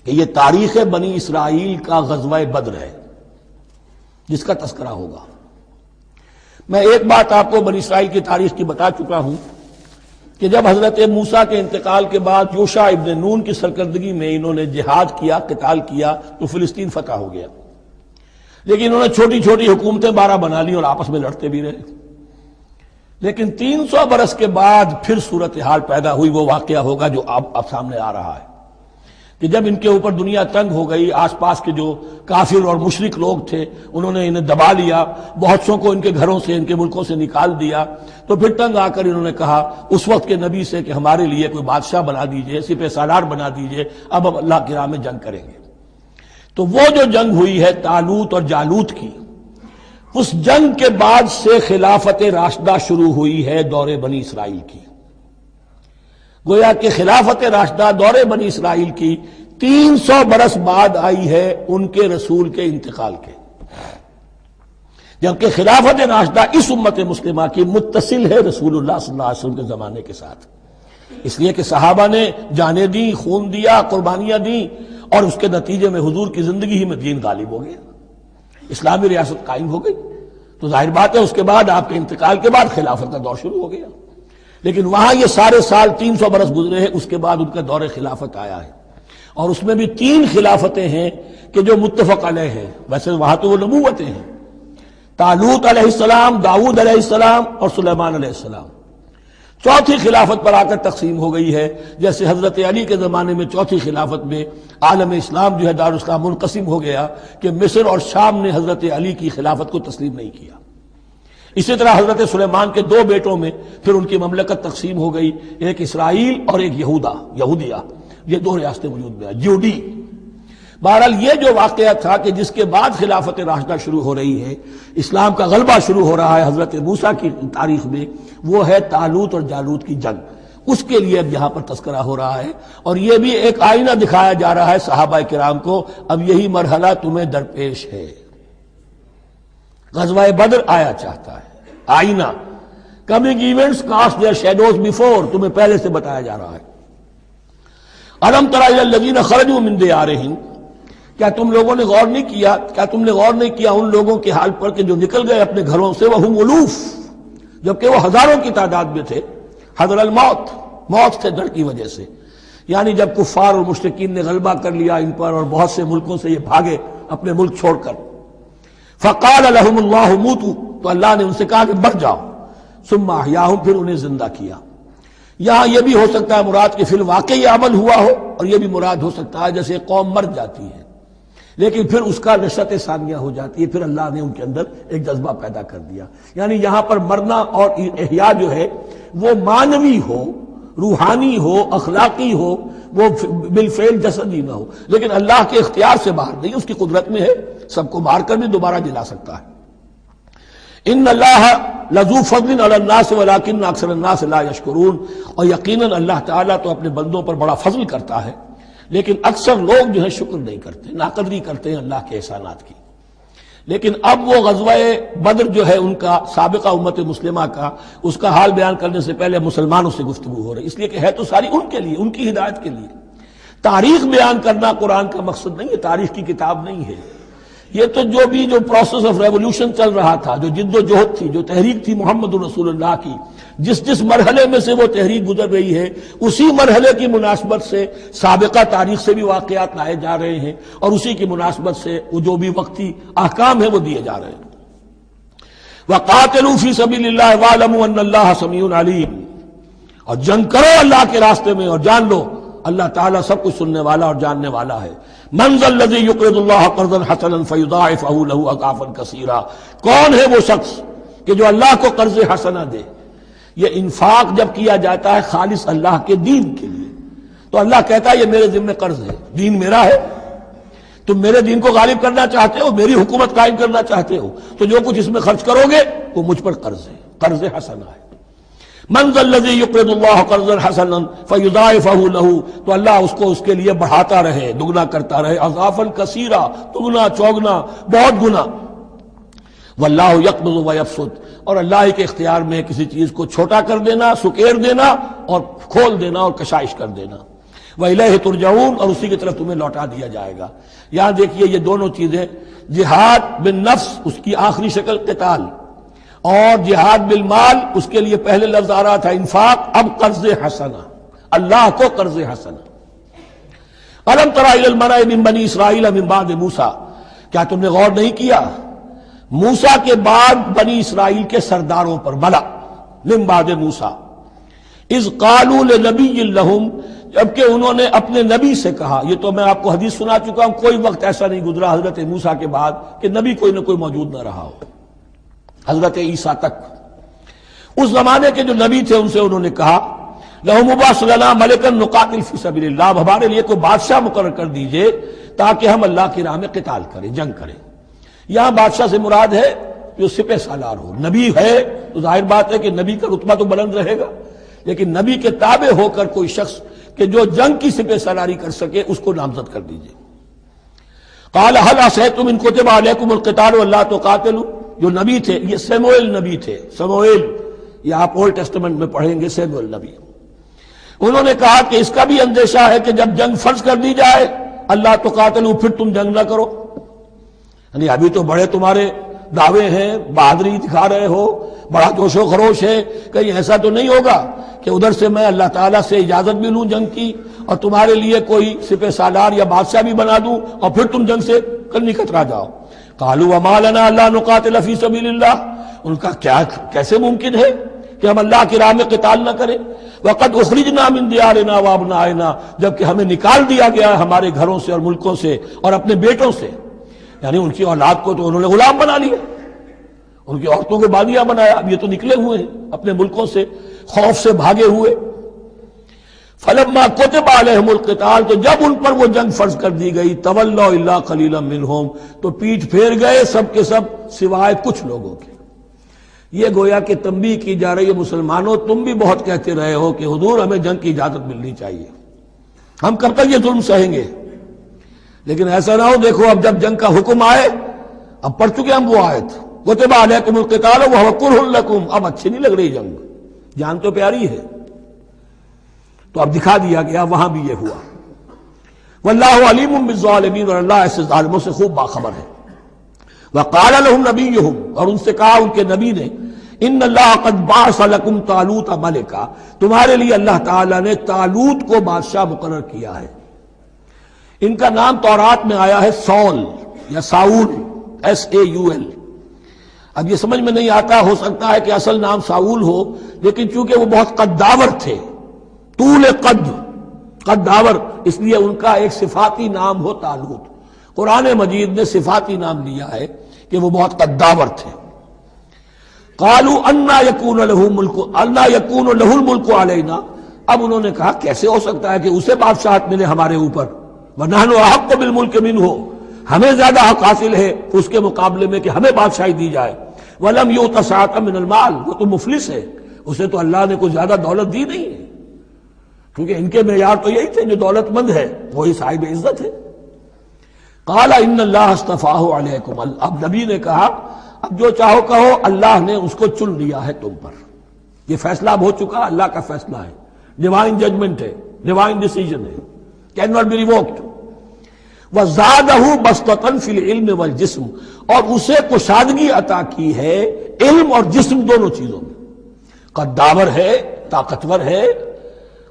S1: کہ یہ تاریخ بنی اسرائیل کا غزوہ بدر ہے جس کا تذکرہ ہوگا۔ میں ایک بات آپ کو بنی اسرائیل کی تاریخ کی بتا چکا ہوں کہ جب حضرت موسیٰ کے انتقال کے بعد یوشع ابن نون کی سرکردگی میں انہوں نے جہاد کیا، قتال کیا تو فلسطین فتح ہو گیا، لیکن انہوں نے چھوٹی چھوٹی حکومتیں 12 بنا لی اور آپس میں لڑتے بھی رہے۔ لیکن 300 برس کے بعد پھر صورتحال پیدا ہوئی، وہ واقعہ ہوگا جو اب سامنے آ رہا ہے کہ جب ان کے اوپر دنیا تنگ ہو گئی، آس پاس کے جو کافر اور مشرک لوگ تھے انہوں نے انہیں دبا لیا، بہت سوں کو ان کے گھروں سے، ان کے ملکوں سے نکال دیا، تو پھر تنگ آ کر انہوں نے کہا اس وقت کے نبی سے کہ ہمارے لیے کوئی بادشاہ بنا دیجئے، سپہ سالار بنا دیجئے، اب ہم اللہ کی راہ میں جنگ کریں گے۔ تو وہ جو جنگ ہوئی ہے طالوت اور جالوت کی، اس جنگ کے بعد سے خلافت راشدہ شروع ہوئی ہے دور بنی اسرائیل کی۔ گویا کہ خلافت راشدہ دور بنی اسرائیل کی 300 برس بعد آئی ہے ان کے رسول کے انتقال کے۔ جبکہ خلافت راشدہ اس امت مسلمہ کی متصل ہے رسول اللہ صلی اللہ علیہ وسلم کے زمانے کے ساتھ، اس لیے کہ صحابہ نے جانیں دیں، خون دیا، قربانیاں دیں، اور اس کے نتیجے میں حضور کی زندگی ہی میں دین غالب ہو گیا، اسلامی ریاست قائم ہو گئی۔ تو ظاہر بات ہے اس کے بعد آپ کے انتقال کے بعد خلافت کا دور شروع ہو گیا، لیکن وہاں یہ سارے سال 300 برس گزرے ہیں، اس کے بعد ان کا دور خلافت آیا ہے، اور اس میں بھی 3 خلافتیں ہیں کہ جو متفق علیہ ہیں، ویسے وہاں تو وہ نبوتیں ہیں، طالوت علیہ السلام، داؤد علیہ السلام اور سلیمان علیہ السلام۔ چوتھی خلافت پر آ کر تقسیم ہو گئی ہے، جیسے حضرت علی کے زمانے میں چوتھی خلافت میں عالم اسلام جو ہے دارالاسلام منقسم ہو گیا کہ مصر اور شام نے حضرت علی کی خلافت کو تسلیم نہیں کیا۔ اسی طرح حضرت سلیمان کے 2 بیٹوں میں پھر ان کی مملکت تقسیم ہو گئی، ایک اسرائیل اور ایک یہودیہ، یہ 2 ریاستیں وجود میں آئی، جیوڈی۔ بہرحال یہ جو واقعہ تھا کہ جس کے بعد خلافت راشدہ شروع ہو رہی ہے، اسلام کا غلبہ شروع ہو رہا ہے حضرت موسیٰ کی تاریخ میں، وہ ہے طالوت اور جالوت کی جنگ، اس کے لیے اب یہاں پر تذکرہ ہو رہا ہے، اور یہ بھی ایک آئینہ دکھایا جا رہا ہے صحابہ کرام کو، اب یہی مرحلہ تمہیں درپیش ہے۔ غزوہ بدر آیا چاہتا ہے، آئینہ، coming events cast their shadows before, تمہیں پہلے سے بتایا جا رہا ہے۔ الم تر الی الذین خرجوا من دیارہم، کیا تم لوگوں نے غور نہیں کیا، کیا تم نے غور نہیں کیا ان لوگوں کے حال پر کہ جو نکل گئے اپنے گھروں سے، وہم الوف، جبکہ وہ ہزاروں کی تعداد میں تھے، حذر الموت، موت سے ڈر کی وجہ سے، یعنی جب کفار اور مشرکین نے غلبہ کر لیا ان پر اور بہت سے ملکوں سے یہ بھاگے اپنے ملک چھوڑ کر، فقال لهم اللہ موتوا، تو اللہ نے ان سے کہا کہ مر جاؤ، ثم احیاہم، پھر انہیں زندہ کیا۔ یہاں یہ بھی ہو سکتا ہے مراد کہ فی الواقع یہ عمل ہوا ہو، اور یہ بھی مراد ہو سکتا ہے جیسے قوم مر جاتی ہے لیکن پھر اس کا نشأت ثانیہ ہو جاتی ہے، پھر اللہ نے ان کے اندر ایک جذبہ پیدا کر دیا۔ یعنی یہاں پر مرنا اور احیاء جو ہے وہ معنوی ہو، روحانی ہو، اخلاقی ہو، وہ بالفعل جسدی نہ ہو، لیکن اللہ کے اختیار سے باہر نہیں، اس کی قدرت میں ہے، سب کو مار کر بھی دوبارہ جلا سکتا ہے۔ ان اللہ لذو فضل علی الناس ولکن اکثر الناس لا یشکرون، اور یقیناً اللہ تعالیٰ تو اپنے بندوں پر بڑا فضل کرتا ہے، لیکن اکثر لوگ جو ہے شکر نہیں کرتے، ناقدری کرتے ہیں اللہ کے احسانات کی۔ لیکن اب وہ غزوہ بدر جو ہے ان کا سابقہ امت مسلمہ کا، اس کا حال بیان کرنے سے پہلے مسلمانوں سے گفتگو ہو رہی، اس لیے کہ ہے تو ساری ان کے لیے، ان کی ہدایت کے لیے۔ تاریخ بیان کرنا قرآن کا مقصد نہیں ہے، تاریخ کی کتاب نہیں ہے یہ، تو جو پروسیس آف ریولوشن چل رہا تھا، جو جد و جہد تھی، جو تحریک تھی محمد رسول اللہ کی، جس مرحلے میں سے وہ تحریک گزر رہی ہے، اسی مرحلے کی مناسبت سے سابقہ تاریخ سے بھی واقعات لائے جا رہے ہیں، اور اسی کی مناسبت سے وہ جو بھی وقتی احکام ہیں وہ دیے جا رہے ہیں۔ وَقَاتِلُوا فِي سَبِيلِ اللَّهِ وَاعْلَمُوا أَنَّ اللَّهَ سَمِيعٌ عَلِيمٌ، اور جنگ کرو اللہ کے راستے میں، اور جان لو اللہ تعالیٰ سب کچھ سننے والا اور جاننے والا ہے۔ مَنْ ذَا الَّذِي يُقْرِضُ اللَّهَ قَرْضًا حَسَنًا فَيُضَاعِفَهُ لَهُ أَضْعَافًا كَثِيرًا، کون ہے وہ شخص کہ جو اللہ کو قرض حسنہ دے؟ یہ انفاق جب کیا جاتا ہے خالص اللہ کے دین کے لیے، تو اللہ کہتا ہے یہ میرے ذمہ قرض ہے، دین میرا ہے، تم میرے دین کو غالب کرنا چاہتے ہو، میری حکومت قائم کرنا چاہتے ہو، تو جو کچھ اس میں خرچ کرو گے وہ مجھ پر قرض ہے، قرض حسنہ ہے۔ من ذا الذی یقرض اللہ قرضا حسنا فیضاعفہ لہ، تو اللہ اس کو اس کے لیے بڑھاتا رہے، دگنا کرتا رہے، اضعافا کثیرا، دگنا چوگنا، بہت گنا۔ واللہ یقبض ویبسط، اور اللہ ہی کے اختیار میں کسی چیز کو چھوٹا کر دینا، سکیر دینا، اور کھول دینا اور کشائش کر دینا۔ وَإِلَيْهِ تُرْجَعُونَ، اور اسی کی طرف تمہیں لوٹا دیا جائے گا۔ یہاں دیکھیے یہ دونوں چیزیں، جہاد بالنفس اس کی آخری شکل قتال، اور جہاد بالمال اس کے لیے پہلے لفظ آ رہا تھا انفاق، اب قرض حسنہ، اللہ کو قرض حسنہ۔ أَلَمْ تَرَ إِلَى الْمَلَإِ مِن بَنِي إِسْرَائِيلَ مِن بَعْدِ مُوسَىٰ، کیا تم نے غور نہیں کیا موسیٰ کے بعد بنی اسرائیل کے سرداروں پر، ملا من بعد موسیٰ، اذ قالوا لنبی لہم، جبکہ انہوں نے اپنے نبی سے کہا، یہ تو میں آپ کو حدیث سنا چکا ہوں، کوئی وقت ایسا نہیں گزرا حضرت موسیٰ کے بعد کہ نبی کوئی نہ کوئی موجود نہ رہا ہو، حضرت عیسیٰ تک۔ اس زمانے کے جو نبی تھے ان سے انہوں نے کہا لَهُمْ مُبَعَثْ لَنَا مَلِكًا نُقَاتِلْ فِي سَبِيلِ اللَّهِ، اب ہمارے لیے کوئی بادشاہ مقرر کر دیجئے تاکہ ہم اللہ کی راہ میں قتال کریں، جنگ کریں۔ یہاں بادشاہ سے مراد ہے جو سپہ سالار ہو، نبی ہے تو ظاہر بات ہے کہ نبی کا رتبہ تو بلند رہے گا، لیکن نبی کے تابع ہو کر کوئی شخص کہ جو جنگ کی سپہ سالاری کر سکے اس کو نامزد کر دیجئے۔ قال هل عصیتم ان كتب علیکم القتال الا تقاتلوا، جو نبی تھے، یہ سیموئیل نبی تھے، سموئیل، یہ آپ اولڈ ٹیسٹمنٹ میں پڑھیں گے، سیموئیل نبی، انہوں نے کہا کہ اس کا بھی اندیشہ ہے کہ جب جنگ فرض کر دی جائے اللہ تو قاتلو، پھر تم جنگ نہ کرو، یعنی ابھی تو بڑے تمہارے دعوے ہیں، بہادری دکھا رہے ہو، بڑا جوش و خروش ہے، کہیں ایسا تو نہیں ہوگا کہ ادھر سے میں اللہ تعالیٰ سے اجازت بھی لوں جنگ کی اور تمہارے لیے کوئی سپہ سالار یا بادشاہ بھی بنا دوں اور پھر تم جنگ سے کنی کترا جاؤ۔ قالوا وما لنا الا نقاتل فی سبیل اللہ، ان کا کیا کیسے ممکن ہے کہ ہم اللہ کی راہ میں قتال نہ کریں؟ وقد اخرجنا من دیارنا وابنائنا، جبکہ ہمیں نکال دیا گیا ہے ہمارے گھروں سے اور ملکوں سے اور اپنے بیٹوں سے، یعنی ان کی اولاد کو تو انہوں نے غلام بنا لیا، ان کی عورتوں کو بانیہ بنایا، اب یہ تو نکلے ہوئے ہیں اپنے ملکوں سے، خوف سے بھاگے ہوئے۔ فلما كتب عليهم القتال، تو جب ان پر وہ جنگ فرض کر دی گئی، تولوا الا قليلا منهم، تو پیٹھ پھیر گئے سب کے سب سوائے کچھ لوگوں کے۔ یہ گویا کہ تنبیہ کی جا رہی ہے، مسلمانوں تم بھی بہت کہتے رہے ہو کہ حضور ہمیں جنگ کی اجازت ملنی چاہیے، ہم کب تک یہ ظلم سہیں گے، لیکن ایسا نہ ہو دیکھو اب جب جنگ کا حکم آئے، اب پڑھ چکے ہم وہ آیت کتب علیکم القتال وہو کرہ لکم، اب اچھی نہیں لگ رہی جنگ، جان تو پیاری ہے، تو اب دکھا دیا گیا وہاں بھی یہ ہوا۔ واللہ علیم بالظالمین، اور اللہ ایسے ظالموں سے خوب باخبر ہے۔ وقال لهم نبیہم، اور ان سے کہا ان کے نبی نے، ان اللہ قد بعث لکم طالوت ملکا، تمہارے لیے اللہ تعالیٰ نے طالوت کو بادشاہ مقرر کیا ہے۔ ان کا نام تورات میں آیا ہے سول یا ساؤل، SAUL۔ اب یہ سمجھ میں نہیں آتا، ہو سکتا ہے کہ اصل نام ساؤل ہو، لیکن چونکہ وہ بہت قداور تھے، طول قداور، اس لیے ان کا ایک صفاتی نام ہو طالوت۔ قرآن مجید نے صفاتی نام لیا ہے کہ وہ بہت قداور تھے۔ قالوا انا یکون لہ الملک علینا، اب انہوں نے کہا کیسے ہو سکتا ہے کہ اسے بادشاہت ملے ہمارے اوپر، ونحن احق بالملک منہ، ہمیں زیادہ حق حاصل ہے اس کے مقابلے میں کہ ہمیں بادشاہی دی جائے۔ ولم یؤت سعۃ من المال، وہ تو مفلس ہے، اسے تو اللہ نے کوئی زیادہ دولت دی نہیں ہے، کیونکہ ان کے معیار تو یہی تھے، جو دولت مند ہے وہی صاحب عزت ہے۔ قال ان اللہ اصطفاہ علیکم، اب نبی نے کہا اب جو چاہو کہو، اللہ نے اس کو چن لیا ہے تم پر، یہ فیصلہ اب ہو چکا، اللہ کا فیصلہ ہے، ڈیوائن ججمنٹ ہے، ڈیوائن ڈیسیجن ہے، کین ناٹ بی ریووکڈ۔ وَزَادَهُ بَسْطَةً فِي الْعِلْمِ وَالْجِسْمِ، اور اسے کشادگی عطا کی ہے علم اور جسم دونوں چیزوں میں، قداور ہے، طاقتور ہے،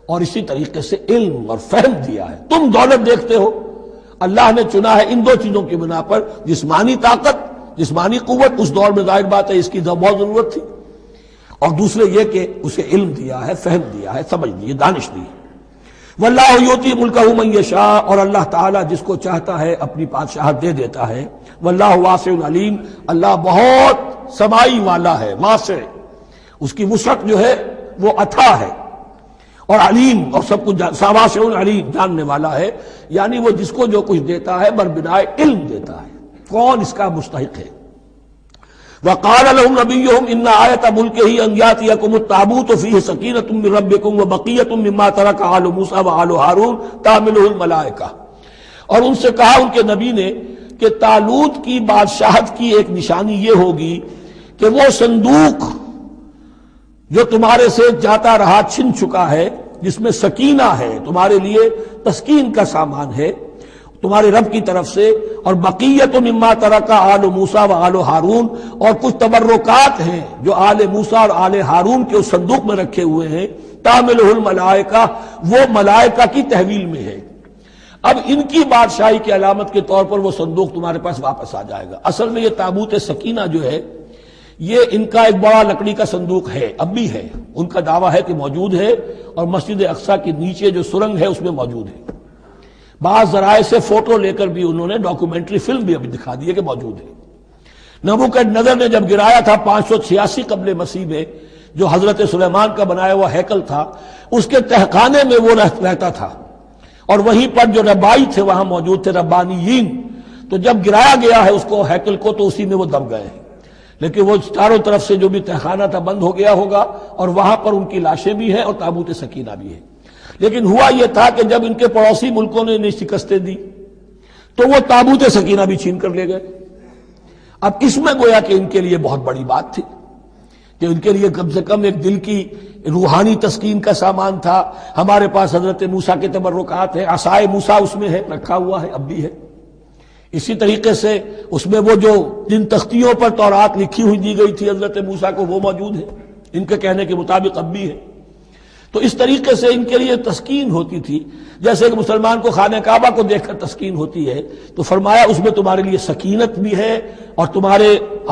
S1: اور اسی طریقے سے علم اور فہم دیا ہے۔ تم دولت دیکھتے ہو، اللہ نے چنا ہے ان دو چیزوں کی بنا پر، جسمانی طاقت، جسمانی قوت، اس دور میں ظاہر بات ہے اس کی بہت ضرورت تھی، اور دوسرے یہ کہ اسے علم دیا ہے، فہم دیا ہے، سمجھ دی ہے، دانش دی ہے۔ واللہ یؤتی ملکہ من یشاء، اور اللہ تعالیٰ جس کو چاہتا ہے اپنی بادشاہت دے دیتا ہے۔ واللہ واسع علیم، اللہ بہت سمائی والا ہے، واسع، اس کی وسعت جو ہے وہ اتھا ہے، اور علیم، اور سب کچھ واسع علیم، جاننے والا ہے، یعنی وہ جس کو جو کچھ دیتا ہے بربنائے علم دیتا ہے، کون اس کا مستحق ہے۔ وقال لهم نبيهم ان آیۃ ملکہ ان یاتیکم التابوت فیہ سکینۃ من ربکم وبقیۃ مما ترک آل موسیٰ وآل ہارون تحملہ الملائکہ، اور ان سے کہا ان کے نبی نے کہ طالوت کی بادشاہت کی ایک نشانی یہ ہوگی کہ وہ صندوق جو تمہارے سے جاتا رہا چھن چکا ہے، جس میں سکینہ ہے، تمہارے لیے تسکین کا سامان ہے تمہارے رب کی طرف سے، اور بقیت مما ترک آل موسیٰ و آل ہارون، اور کچھ تبرکات ہیں جو آل موسیٰ اور آل ہارون کے اس صندوق میں رکھے ہوئے ہیں، تحملہ الملائکہ، وہ ملائکہ کی تحویل میں ہے۔ اب ان کی بادشاہی کی علامت کے طور پر وہ صندوق تمہارے پاس واپس آ جائے گا۔ اصل میں یہ تابوت سکینہ جو ہے، یہ ان کا ایک بڑا لکڑی کا صندوق ہے، اب بھی ہے، ان کا دعویٰ ہے کہ موجود ہے، اور مسجد اقصیٰ کے نیچے جو سرنگ ہے اس میں موجود ہے۔ بعض ذرائع سے فوٹو لے کر بھی انہوں نے ڈاکومنٹری فلم بھی ابھی دکھا دی ہے کہ موجود ہے۔ نبوکدنضر نے جب گرایا تھا 586 قبل مسیح میں، جو حضرت سلیمان کا بنایا ہوا ہیکل تھا، اس کے تہخانے میں وہ رہتا تھا، اور وہیں پر جو ربائی تھے وہاں موجود تھے، ربانیین، تو جب گرایا گیا ہے اس کو ہیکل کو تو اسی میں وہ دب گئے ہیں، لیکن وہ چاروں طرف سے جو بھی تہخانہ تھا بند ہو گیا ہوگا، اور وہاں پر ان کی لاشیں بھی ہیں اور تابوت سکینہ بھی ہے۔ لیکن ہوا یہ تھا کہ جب ان کے پڑوسی ملکوں نے انہیں شکستیں دی تو وہ تابوت سکینہ بھی چھین کر لے گئے۔ اب اس میں گویا کہ ان کے لیے بہت بڑی بات تھی کہ ان کے لیے کم سے کم ایک دل کی روحانی تسکین کا سامان تھا. ہمارے پاس حضرت موسیٰ کے تبرکات ہیں، عصائے موسیٰ اس میں ہے، رکھا ہوا ہے، اب بھی ہے. اسی طریقے سے اس میں وہ جو جن تختیوں پر تورات لکھی ہوئی دی گئی تھی حضرت موسیٰ کو، وہ موجود ہے ان کے کہنے کے مطابق، اب بھی ہے. تو اس طریقے سے ان کے لیے تسکین ہوتی تھی، جیسے کہ مسلمان کو خانہ کعبہ کو دیکھ کر تسکین ہوتی ہے. تو فرمایا اس میں تمہارے لیے سکینت بھی ہے اور تمہارے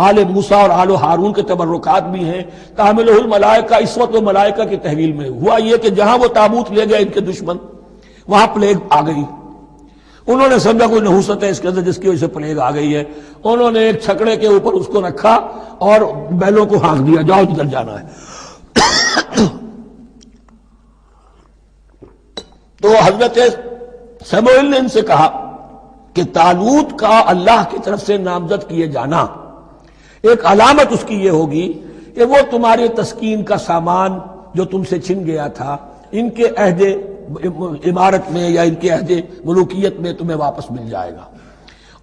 S1: آل موسیٰ اور آل ہارون کے تبرکات بھی ہیں. تحملہ الملائکہ، اس وقت وہ ملائکہ کی تحویل میں ہوا یہ کہ جہاں وہ تابوت لے گئے ان کے دشمن، وہاں پلیگ آ گئی. انہوں نے سمجھا کوئی نحوست ہے اس کے اندر جس کی وجہ سے پلیگ آ گئی ہے. انہوں نے ایک چھکڑے کے اوپر اس کو رکھا اور بیلوں کو ہانک دیا، جاؤ جدھر جانا ہے. تو حضرت سموئیل نے ان سے کہا کہ طالوت کا اللہ کی طرف سے نامزد کیے جانا ایک علامت اس کی یہ ہوگی کہ وہ تمہارے تسکین کا سامان جو تم سے چھن گیا تھا، ان کے عہد عمارت میں یا ان کے عہد ملوکیت میں تمہیں واپس مل جائے گا،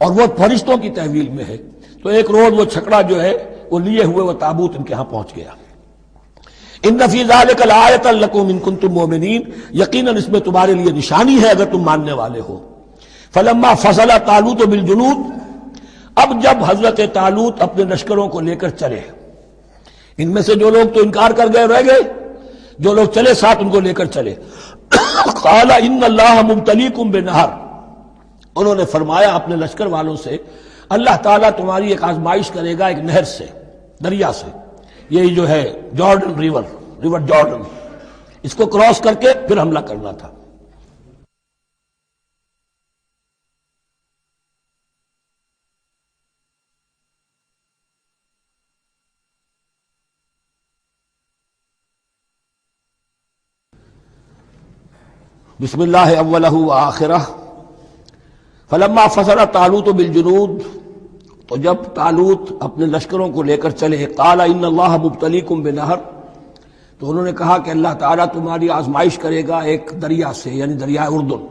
S1: اور وہ فرشتوں کی تحویل میں ہے. تو ایک روز وہ چھکڑا جو ہے وہ لیے ہوئے وہ تابوت ان کے ہاں پہنچ گیا. ان فی ذلک لآیۃ لکم ان کنتم مؤمنین، یقیناً اس میں تمہارے لیے نشانی ہے اگر تم ماننے والے ہو. فلما فصل طالوت بالجنود، اب جب حضرت طالوت اپنے لشکروں کو لے کر چلے، ان میں سے جو لوگ تو انکار کر گئے رہ گئے، جو لوگ چلے ساتھ ان کو لے کر چلے. قال ان اللہ مبتلیکم بنہر، انہوں نے فرمایا اپنے لشکر والوں سے اللہ تعالیٰ تمہاری ایک آزمائش کرے گا ایک نہر سے، دریا سے. یہی جو ہے جارڈن ریور جارڈن، اس کو کراس کر کے پھر حملہ کرنا تھا. بسم اللہ اولہ وآخرہ. فلما فصل طالوت بالجنود، تو جب طالوت اپنے لشکروں کو لے کر چلے، قال ان اللہ مبتلیکم بنہر، تو انہوں نے کہا کہ اللہ تعالیٰ تمہاری آزمائش کرے گا ایک دریا سے، یعنی دریائے اردن.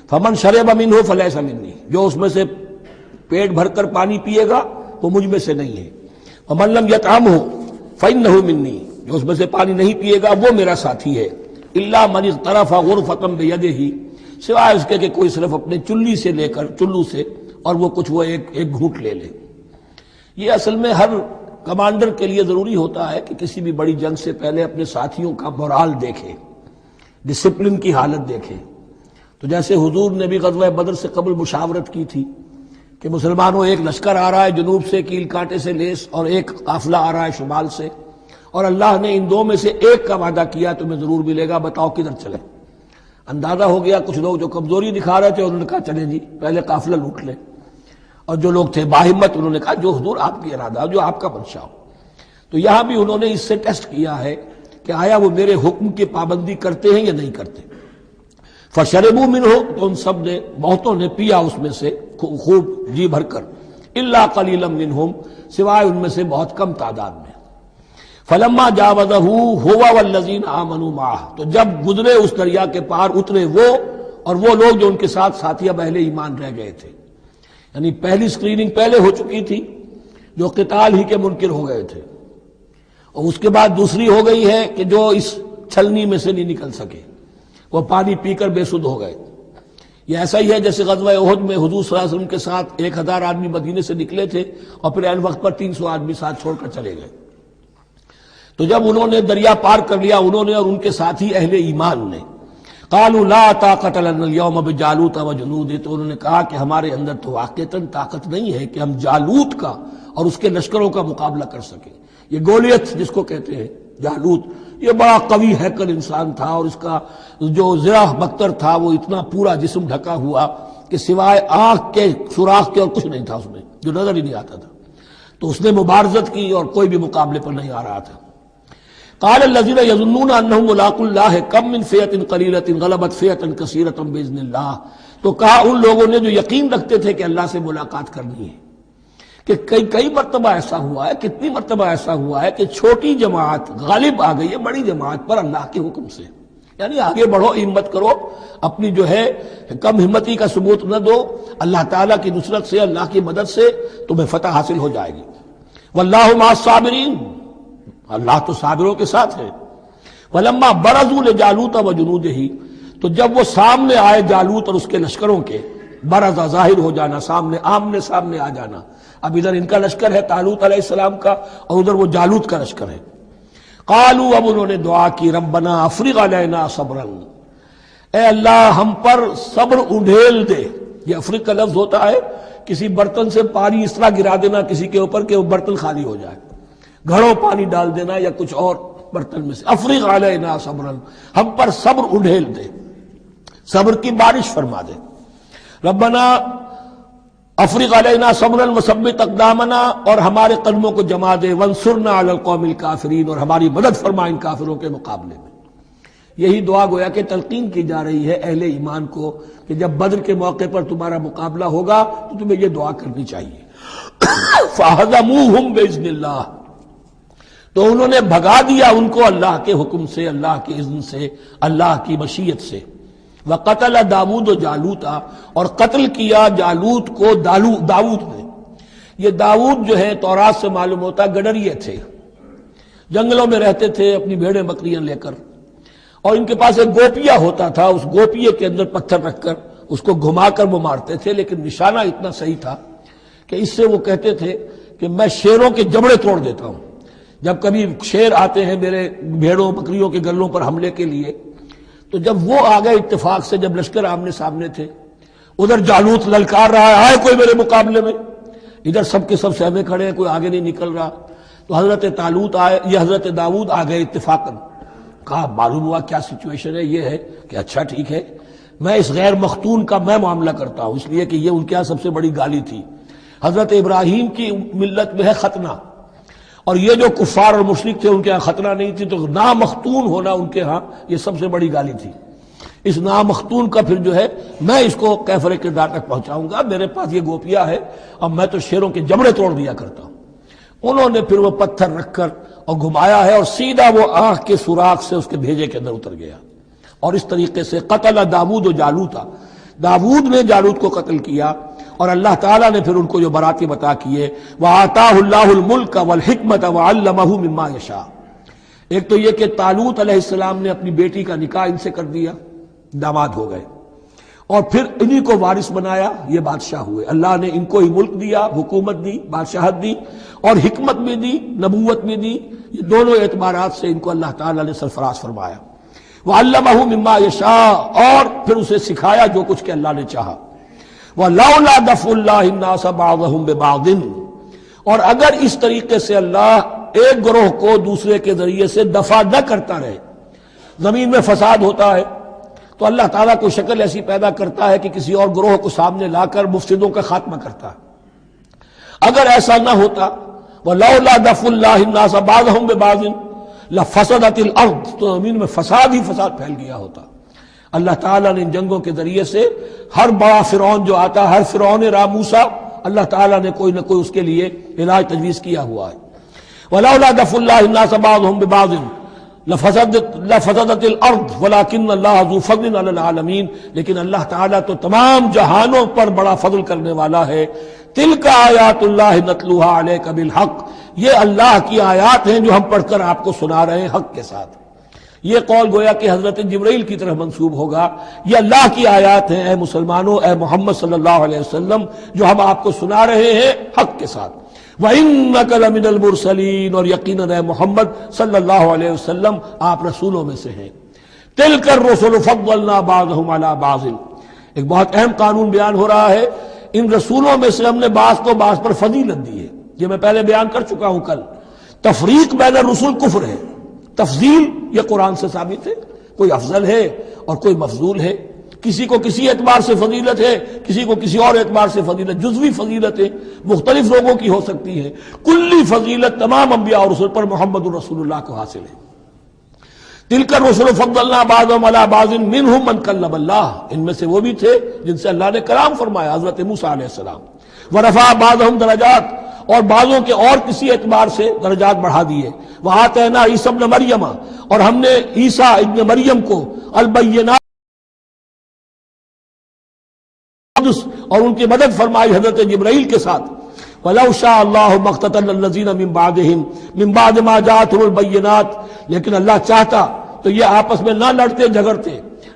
S1: فمن شرب منہ فلیس منی، جو اس میں سے پیٹ بھر کر پانی پیے گا وہ مجھ میں سے نہیں ہے. ومن لم یطعمہ فانہ منی، جو اس میں سے پانی نہیں پیے گا وہ میرا ساتھی ہے. الا من اغترف غرفۃ بیدہ، سوائے اس کے کہ کوئی صرف اپنے چلی سے لے کر چلو سے اور وہ کچھ وہ ایک گھونٹ لے لے. یہ اصل میں ہر کمانڈر کے لیے ضروری ہوتا ہے کہ کسی بھی بڑی جنگ سے پہلے اپنے ساتھیوں کا مورال دیکھے، ڈسپلن کی حالت دیکھے. تو جیسے حضور نے بھی غزوہ بدر سے قبل مشاورت کی تھی کہ مسلمانوں ایک لشکر آ رہا ہے جنوب سے کیل کانٹے سے لیس، اور ایک قافلہ آ رہا ہے شمال سے، اور اللہ نے ان دو میں سے ایک کا وعدہ کیا تمہیں ضرور ملے گا، بتاؤ کدھر چلے. اندازہ ہو گیا کچھ لوگ جو کمزوری دکھا رہے تھے انہوں نے کہا چلیں جی پہلے قافلہ لوٹ لیں، اور جو لوگ تھے باہمت انہوں نے کہا جو حضور آپ کی ارادہ جو آپ کا منشا ہو. تو یہاں بھی انہوں نے اس سے ٹیسٹ کیا ہے کہ آیا وہ میرے حکم کی پابندی کرتے ہیں یا نہیں کرتے. فشربوا منہ، تو ان سب نے بہتوں نے پیا اس میں سے خوب جی بھر کر. الا قلیلا منہم، سوائے ان میں سے بہت کم تعداد میں. فلما جاوزہ هو والذین آمنوا معہ، تو جب گزرے اس دریا کے پار اترے وہ اور وہ لوگ جو ان کے ساتھ ساتھیہ اہل ایمان رہ گئے تھے. یعنی پہلی سکریننگ پہلے ہو چکی تھی جو قتال ہی کے منکر ہو گئے تھے، اور اس کے بعد دوسری ہو گئی ہے کہ جو اس چھلنی میں سے نہیں نکل سکے، وہ پانی پی کر بے سدھ ہو گئے. یہ ایسا ہی ہے جیسے غزوہ احد میں حضور صلی اللہ علیہ وسلم کے ساتھ 1000 آدمی مدینے سے نکلے تھے اور پھر عین وقت پر 300 آدمی ساتھ چھوڑ کر چلے گئے. تو جب انہوں نے دریا پار کر لیا انہوں نے اور ان کے ساتھی اہل ایمان نے، قالوا لا طاقت لنا اليوم بجالوت وجنودہ، تو انہوں نے کہا کہ ہمارے اندر تو واقعتاً طاقت نہیں ہے کہ ہم جالوت کا اور اس کے لشکروں کا مقابلہ کر سکیں. یہ گولیت جس کو کہتے ہیں جالوت، یہ بڑا قوی ہیکل انسان تھا، اور اس کا جو زرہ بختر تھا وہ اتنا پورا جسم ڈھکا ہوا کہ سوائے آنکھ کے سوراخ کے اور کچھ نہیں تھا اس میں، جو نظر ہی نہیں آتا تھا. تو اس نے مبارزت کی اور کوئی بھی مقابلے پر نہیں آ رہا تھا. قال الذين يظنون انهم ملاقو الله كم من فئة قليلة غلبت فئة كثيرة باذن الله، تو کہا ان لوگوں نے جو یقین رکھتے تھے کہ اللہ سے ملاقات کرنی ہے کہ کئی مرتبہ ایسا ہوا ہے، کتنی مرتبہ ایسا ہوا ہے کہ چھوٹی جماعت غالب آ گئی ہے بڑی جماعت پر اللہ کے حکم سے. یعنی آگے بڑھو، ہمت کرو، اپنی جو ہے کم ہمتی کا ثبوت نہ دو، اللہ تعالیٰ کی نصرت سے، اللہ کی مدد سے تمہیں فتح حاصل ہو جائے گی۔ واللہ مع الصابرین، اللہ تو صابروں کے ساتھ ہے۔ ولما برزوا لجالوت وجنودہ، تو جب وہ سامنے آئے جالوت اور اس کے لشکروں کے، برزا ظاہر ہو جانا، سامنے آمنے سامنے آ جانا، اب ادھر ان کا لشکر ہے طالوت علیہ السلام کا، اور ادھر وہ جالوت کا لشکر ہے۔ قالوا، اب انہوں نے دعا کی، ربنا افرغ علینا صبرا، اے اللہ ہم پر صبر انڈھیل دے۔ یہ افرغ کا لفظ ہوتا ہے کسی برتن سے پانی اس طرح گرا دینا کسی کے اوپر کہ وہ برتن خالی ہو جائے، گھڑوں پانی ڈال دینا یا کچھ اور برتن میں سے۔ افرغ علینا صبرا، ہم پر صبر انڈھیل دے، صبر کی بارش فرما دے۔ ربنا افرغ علینا صبرا وثبت اقدامنا، اور ہمارے قدموں کو جما دے، وانصرنا علی القوم الکافرین، اور ہماری مدد فرما ان کافروں کے مقابلے میں۔ یہی دعا گویا کہ تلقین کی جا رہی ہے اہل ایمان کو کہ جب بدر کے موقع پر تمہارا مقابلہ ہوگا تو تمہیں یہ دعا کرنی چاہیے۔ فَهَزَمُوهُمْ بِإِذْنِ اللَّهِ، تو انہوں نے بھگا دیا ان کو اللہ کے حکم سے، اللہ کے اذن سے، اللہ کی مشیت سے۔ وَقَتَلَ داؤد جالوتا، اور قتل کیا جالوت کو داؤد نے۔ یہ داؤد جو ہے تورات سے معلوم ہوتا گڈریے تھے، جنگلوں میں رہتے تھے اپنی بھیڑیں بکریاں لے کر، اور ان کے پاس ایک گوپیا ہوتا تھا، اس گوپیے کے اندر پتھر رکھ کر اس کو گھما کر وہ مارتے تھے، لیکن نشانہ اتنا صحیح تھا کہ اس سے وہ کہتے تھے کہ میں شیروں کے جبڑے توڑ دیتا ہوں۔ جب کبھی شیر آتے ہیں میرے بھیڑوں بکریوں کے گلوں پر حملے کے لیے، تو جب وہ آ گئے اتفاق سے، جب لشکر آمنے سامنے تھے، ادھر جالوت للکار رہا ہے آئے کوئی میرے مقابلے میں، ادھر سب کے سب سہمے کھڑے ہیں، کوئی آگے نہیں نکل رہا، تو حضرت طالوت آئے، یہ حضرت داؤد آ گئے اتفاقاً، کہا معلوم ہوا کیا سچویشن ہے، یہ ہے کہ اچھا ٹھیک ہے، میں اس غیر مختون کا میں معاملہ کرتا ہوں، اس لیے کہ یہ ان کے یہاں سب سے بڑی گالی تھی۔ حضرت ابراہیم کی ملت میں ہے ختنہ، اور یہ جو کفار اور مشرک تھے ان کے ہاں ختنہ نہیں تھی، تو نامختون ہونا ان کے ہاں یہ سب سے بڑی گالی تھی۔ اس نامختون کا پھر جو ہے میں اس کو کیفر کردار تک پہنچاؤں گا، میرے پاس یہ گوپیا ہے اور میں تو شیروں کے جبڑے توڑ دیا کرتا ہوں۔ انہوں نے پھر وہ پتھر رکھ کر اور گھمایا ہے، اور سیدھا وہ آنکھ کے سوراخ سے اس کے بھیجے کے اندر اتر گیا، اور اس طریقے سے قتل داؤد و جالوتا، داؤد نے جالوت کو قتل کیا، اور اللہ تعالیٰ نے پھر ان کو جو براتیں بتا کیے، وَآتَاهُ اللَّهُ الْمُلْكَ وَالْحِكْمَةَ وَعَلَّمَهُ مِمَّا يَشَاءُ۔ ایک تو یہ کہ طالوت علیہ السلام نے اپنی بیٹی کا نکاح ان سے کر دیا، داماد ہو گئے، اور پھر انہی کو وارث بنایا، یہ بادشاہ ہوئے۔ اللہ نے ان کو ہی ملک دیا، حکومت دی، بادشاہت دی، اور حکمت بھی دی، نبوت بھی دی، یہ دونوں اعتبارات سے ان کو اللہ تعالیٰ نے سرفراز فرمایا۔ وَعَلَّمَهُ مِمَّا يَشَاءُ، اور پھر اسے سکھایا جو کچھ کہ اللہ نے چاہا۔ وَلَوْلَا دَفْعُ اللَّهِ النَّاسَ بَعْضَهُمْ بِبَعْضٍ، اور اگر اس طریقے سے اللہ ایک گروہ کو دوسرے کے ذریعے سے دفع نہ کرتا رہے، زمین میں فساد ہوتا ہے تو اللہ تعالیٰ کوئی شکل ایسی پیدا کرتا ہے کہ کسی اور گروہ کو سامنے لا کر مفسدوں کا خاتمہ کرتا ہے۔ اگر ایسا نہ ہوتا، وَلَوْلَا دَفْعُ اللَّهِ النَّاسَ بَعْضَهُمْ بِبَعْضٍ لَفَسَدَتِ الْأَرْضُ، تو زمین میں فساد ہی فساد پھیل گیا ہوتا۔ اللہ تعالیٰ نے ان جنگوں کے ذریعے سے ہر بڑا فرعون جو آتا، ہر فرعون موسیٰ، اللہ تعالیٰ نے کوئی نہ کوئی اس کے لیے علاج تجویز کیا ہوا ہے۔ وَلَوْلَا دَفْعُ اللَّهِ النَّاسَ بَعْضَهُمْ بِبَعْضٍ لَفَسَدَتِ الْأَرْضُ وَلَكِنَّ اللَّهَ ذُو فَضْلٍ عَلَى الْعَالَمِينَ، لیکن اللہ تعالیٰ تو تمام جہانوں پر بڑا فضل کرنے والا ہے۔ تِلْكَ آیاتُ اللَّهِ نَتْلُوهَا عَلَيْكَ بِالْحَقِّ، یہ اللہ کی آیات ہیں جو ہم پڑھ کر آپ کو سنا رہے ہیں حق کے ساتھ۔ یہ قول گویا کہ حضرت جبرائیل کی طرف منسوب ہوگا، یہ اللہ کی آیات ہیں اے مسلمانوں، اے محمد صلی اللہ علیہ وسلم، جو ہم آپ کو سنا رہے ہیں حق کے ساتھ۔ وَإِنَّكَ لَمِنَ الْمُرْسَلِينَ، اور یقیناً اے محمد صلی اللہ علیہ وسلم آپ رسولوں میں سے ہیں۔ تِلْكَ الرُّسُلُ فَضَّلْنَا بَعْضَهُمْ عَلَى بَعْضٍ، ایک بہت اہم قانون بیان ہو رہا ہے، ان رسولوں میں سے ہم نے بعض کو بعض پر فضیلت دی ہے۔ یہ میں پہلے بیان کر چکا ہوں کل، تفریق بین الرسل کفر ہے، تفضیل یہ قرآن سے ثابت ہے، کوئی افضل ہے اور کوئی مفضول ہے، کسی کو کسی اعتبار سے فضیلت ہے، کسی کو کسی اور اعتبار سے فضیلت، جزوی فضیلت ہے مختلف لوگوں کی ہو سکتی ہے، کلی فضیلت تمام انبیاء اور رسول پر محمد رسول اللہ کو حاصل ہے۔ تِلْكَ الرُّسُلُ فَضَّلْنَا بَعْضَهُمْ عَلَى بَعْضٍ مِّنْهُمْ مَنْ كَلَّمَ اللَّهُ، ان میں سے وہ بھی تھے جن سے اللہ نے کلام فرمایا، حضرت موسیٰ علیہ السلام۔ وَرَفَعَ بَعْضَهُمْ دَرَجَاتٍ، اور بعضوں کے اور کسی اعتبار سے درجات بڑھا دیے. وآتینا عیسی ابن مریم، اور ہم نے عیسیٰ ابن مریم کو البینات اور ان کی مدد فرمائی حضرت جبرائیل کے ساتھ. وَلَوْ شَاءَ اللَّهُ مَا اقْتَتَلَ الَّذِينَ مِن بَعْدِهِمْ مِن بَعْدِ مَا جَاءَتْهُمُ الْبَيِّنَاتُ، لیکن اللہ چاہتا تو یہ آپس میں نہ لڑتے جھگڑتے،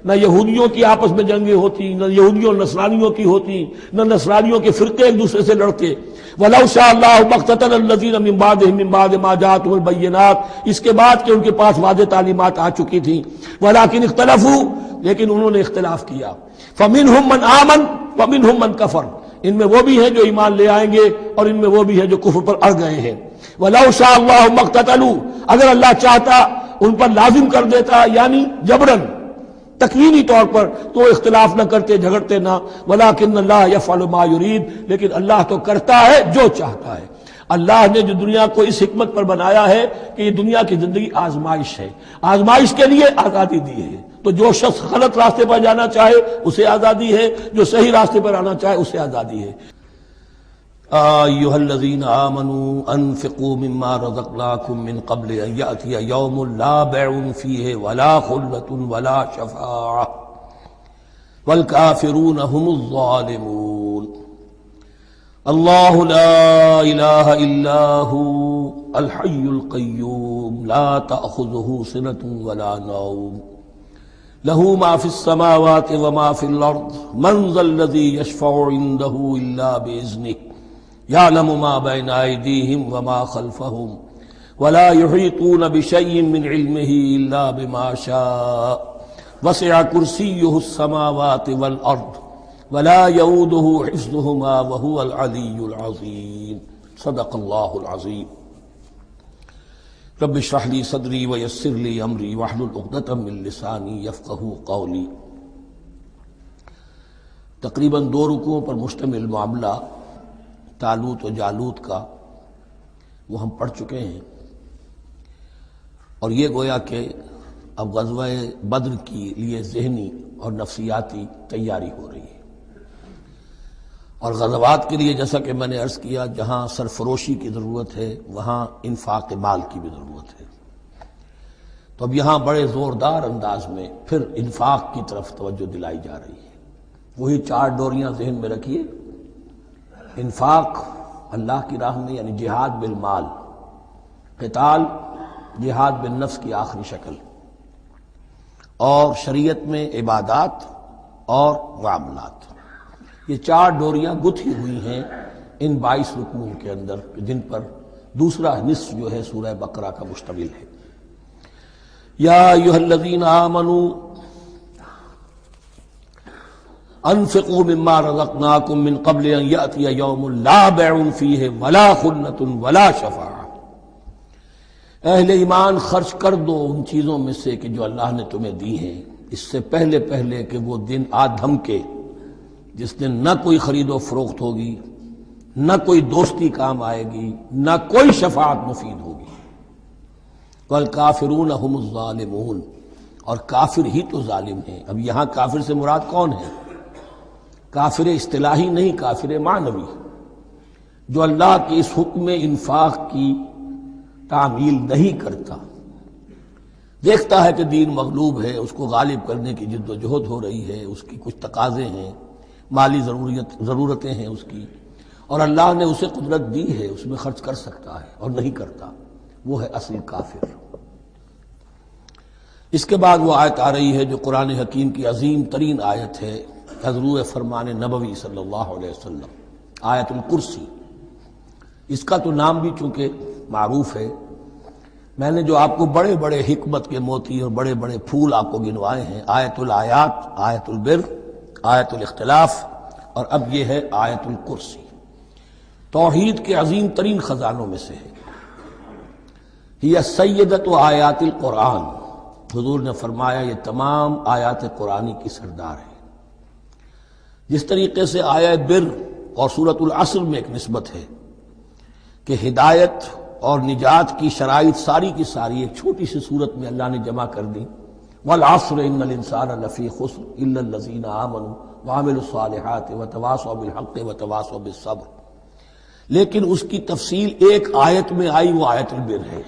S1: نہ یہودیوں کی آپس میں جنگیں ہوتی، نہ یہودیوں اور نصرانیوں کی ہوتی، نہ نصرانیوں کے فرقے ایک دوسرے سے لڑتے. وَلَوْ شَاءَ اللَّهُ مَا اقْتَتَلَ الَّذِينَ مِن بَعْدِهِمْ مِن بَعْدِ مَا جَاءَتْهُمُ الْبَيِّنَاتُ، اس کے بعد کہ ان کے پاس واضح تعلیمات آ چکی تھیں. وَلَٰكِنِ اخْتَلَفُوا، لیکن انہوں نے اختلاف کیا. فَمِنْهُم مَّنْ آمَنَ وَمِنْهُم مَّنْ كَفَرَ، ان میں وہ بھی ہیں جو ایمان لے آئیں گے اور ان میں وہ بھی ہیں جو کفر پر اڑ گئے ہیں. وَلَوْ شَاءَ اللَّهُ مَا اقْتَتَلُوا، اگر اللہ چاہتا ان پر لازم کر دیتا، یعنی جبرن تکوینی طور پر، تو اختلاف نہ کرتے، جھگڑتے نہ. وَلَٰكِنَّ اللَّهَ يَفْعَلُ مَا يُرِيدُ، لیکن اللہ تو کرتا ہے جو چاہتا ہے. اللہ نے جو دنیا کو اس حکمت پر بنایا ہے کہ یہ دنیا کی زندگی آزمائش ہے، آزمائش کے لیے آزادی دی ہے. تو جو شخص غلط راستے پر جانا چاہے اسے آزادی ہے، جو صحیح راستے پر آنا چاہے اسے آزادی ہے. ایھا الذین آمنوا انفقوا مما رزقناکم من قبل ان یأتی یوم لا بیع فیہ ولا خلۃ ولا شفاعۃ والکافرون هم الظالمون. اللہ لا الہ الا هو الحی القیوم لا تأخذہ سنۃ ولا نوم له ما في السماوات وما في الأرض من ذا الذي يشفع عنده إلا بإذنه يعلم ما بين أيديهم وما خلفهم ولا يحيطون بشيء من علمه إلا بما شاء وسع كرسيه السماوات والأرض ولا يؤوده حفظهما وهو العلي العظيم. صدق الله العظيم. رب اشرح لي صدري ويسر لي امري واحلل عقدة من لساني يفقهوا قولي. تقریباً 2 رکوعوں پر مشتمل معاملہ طالوت و جالوت کا وہ ہم پڑھ چکے ہیں، اور یہ گویا کہ اب غزوہ بدر کے لیے ذہنی اور نفسیاتی تیاری ہو رہی ہے. اور غزوات کے لیے جیسا کہ میں نے عرض کیا، جہاں سرفروشی کی ضرورت ہے وہاں انفاق مال کی بھی ضرورت ہے. تو اب یہاں بڑے زوردار انداز میں پھر انفاق کی طرف توجہ دلائی جا رہی ہے. وہی 4 ڈوریاں ذہن میں رکھیے. انفاق اللہ کی راہ میں، یعنی جہاد بالمال، قتال جہاد بالنفس کی آخری شکل، اور شریعت میں عبادات اور معاملات. یہ 4 ڈوریاں گتھی ہوئی ہیں ان 22 رکوعوں کے اندر، جن پر دوسرا نصف جو ہے سورہ بقرہ کا مشتمل ہے. یا ایھا الذین آمنوا انفقوا مما رزقناکم من قبل ان یأتی یوم لا بیع فیہ ولا خلۃ ولا شفاعۃ. اہل ایمان خرچ کر دو ان چیزوں میں سے کہ جو اللہ نے تمہیں دی ہیں، اس سے پہلے کہ وہ دن آ دھمکے جس دن نہ کوئی خرید و فروخت ہوگی، نہ کوئی دوستی کام آئے گی، نہ کوئی شفاعت مفید ہوگی. والکافرون هم الظالمون، اور کافر ہی تو ظالم ہیں. اب یہاں کافر سے مراد کون ہے؟ کافر اصطلاحی نہیں، کافر معنوی، جو اللہ کے اس حکم انفاق کی تعمیل نہیں کرتا، دیکھتا ہے کہ دین مغلوب ہے، اس کو غالب کرنے کی جد و جہد ہو رہی ہے، اس کی کچھ تقاضے ہیں، مالی ضرورتیں ہیں اس کی، اور اللہ نے اسے قدرت دی ہے، اس میں خرچ کر سکتا ہے اور نہیں کرتا، وہ ہے اصل کافر. اس کے بعد وہ آیت آ رہی ہے جو قرآن حکیم کی عظیم ترین آیت ہے، حضور فرمان نبوی صلی اللہ علیہ وسلم، آیت الکرسی. اس کا تو نام بھی چونکہ معروف ہے، میں نے جو آپ کو بڑے بڑے حکمت کے موتی اور بڑے بڑے پھول آپ کو گنوائے ہیں، آیت الآیات، آیت البر، آیت الاختلاف، اور اب یہ ہے آیت الکرسی. توحید کے عظیم ترین خزانوں میں سے ہے. یہ سیدۃ آیات القرآن، حضور نے فرمایا یہ تمام آیات قرآنی کی سردار ہے. جس طریقے سے آیہ بر اور سورۃ العصر میں ایک نسبت ہے کہ ہدایت اور نجات کی شرائط ساری کی ساری ایک چھوٹی سی صورت میں اللہ نے جمع کر دی. والعصر ان الانسان لفی خسر الا الذین آمنوا وعملوا الصالحات وتواصوا بالحق وتواصوا بالصبر. لیکن اس کی تفصیل ایک آیت میں آئی، وہ آیت البر ہے۔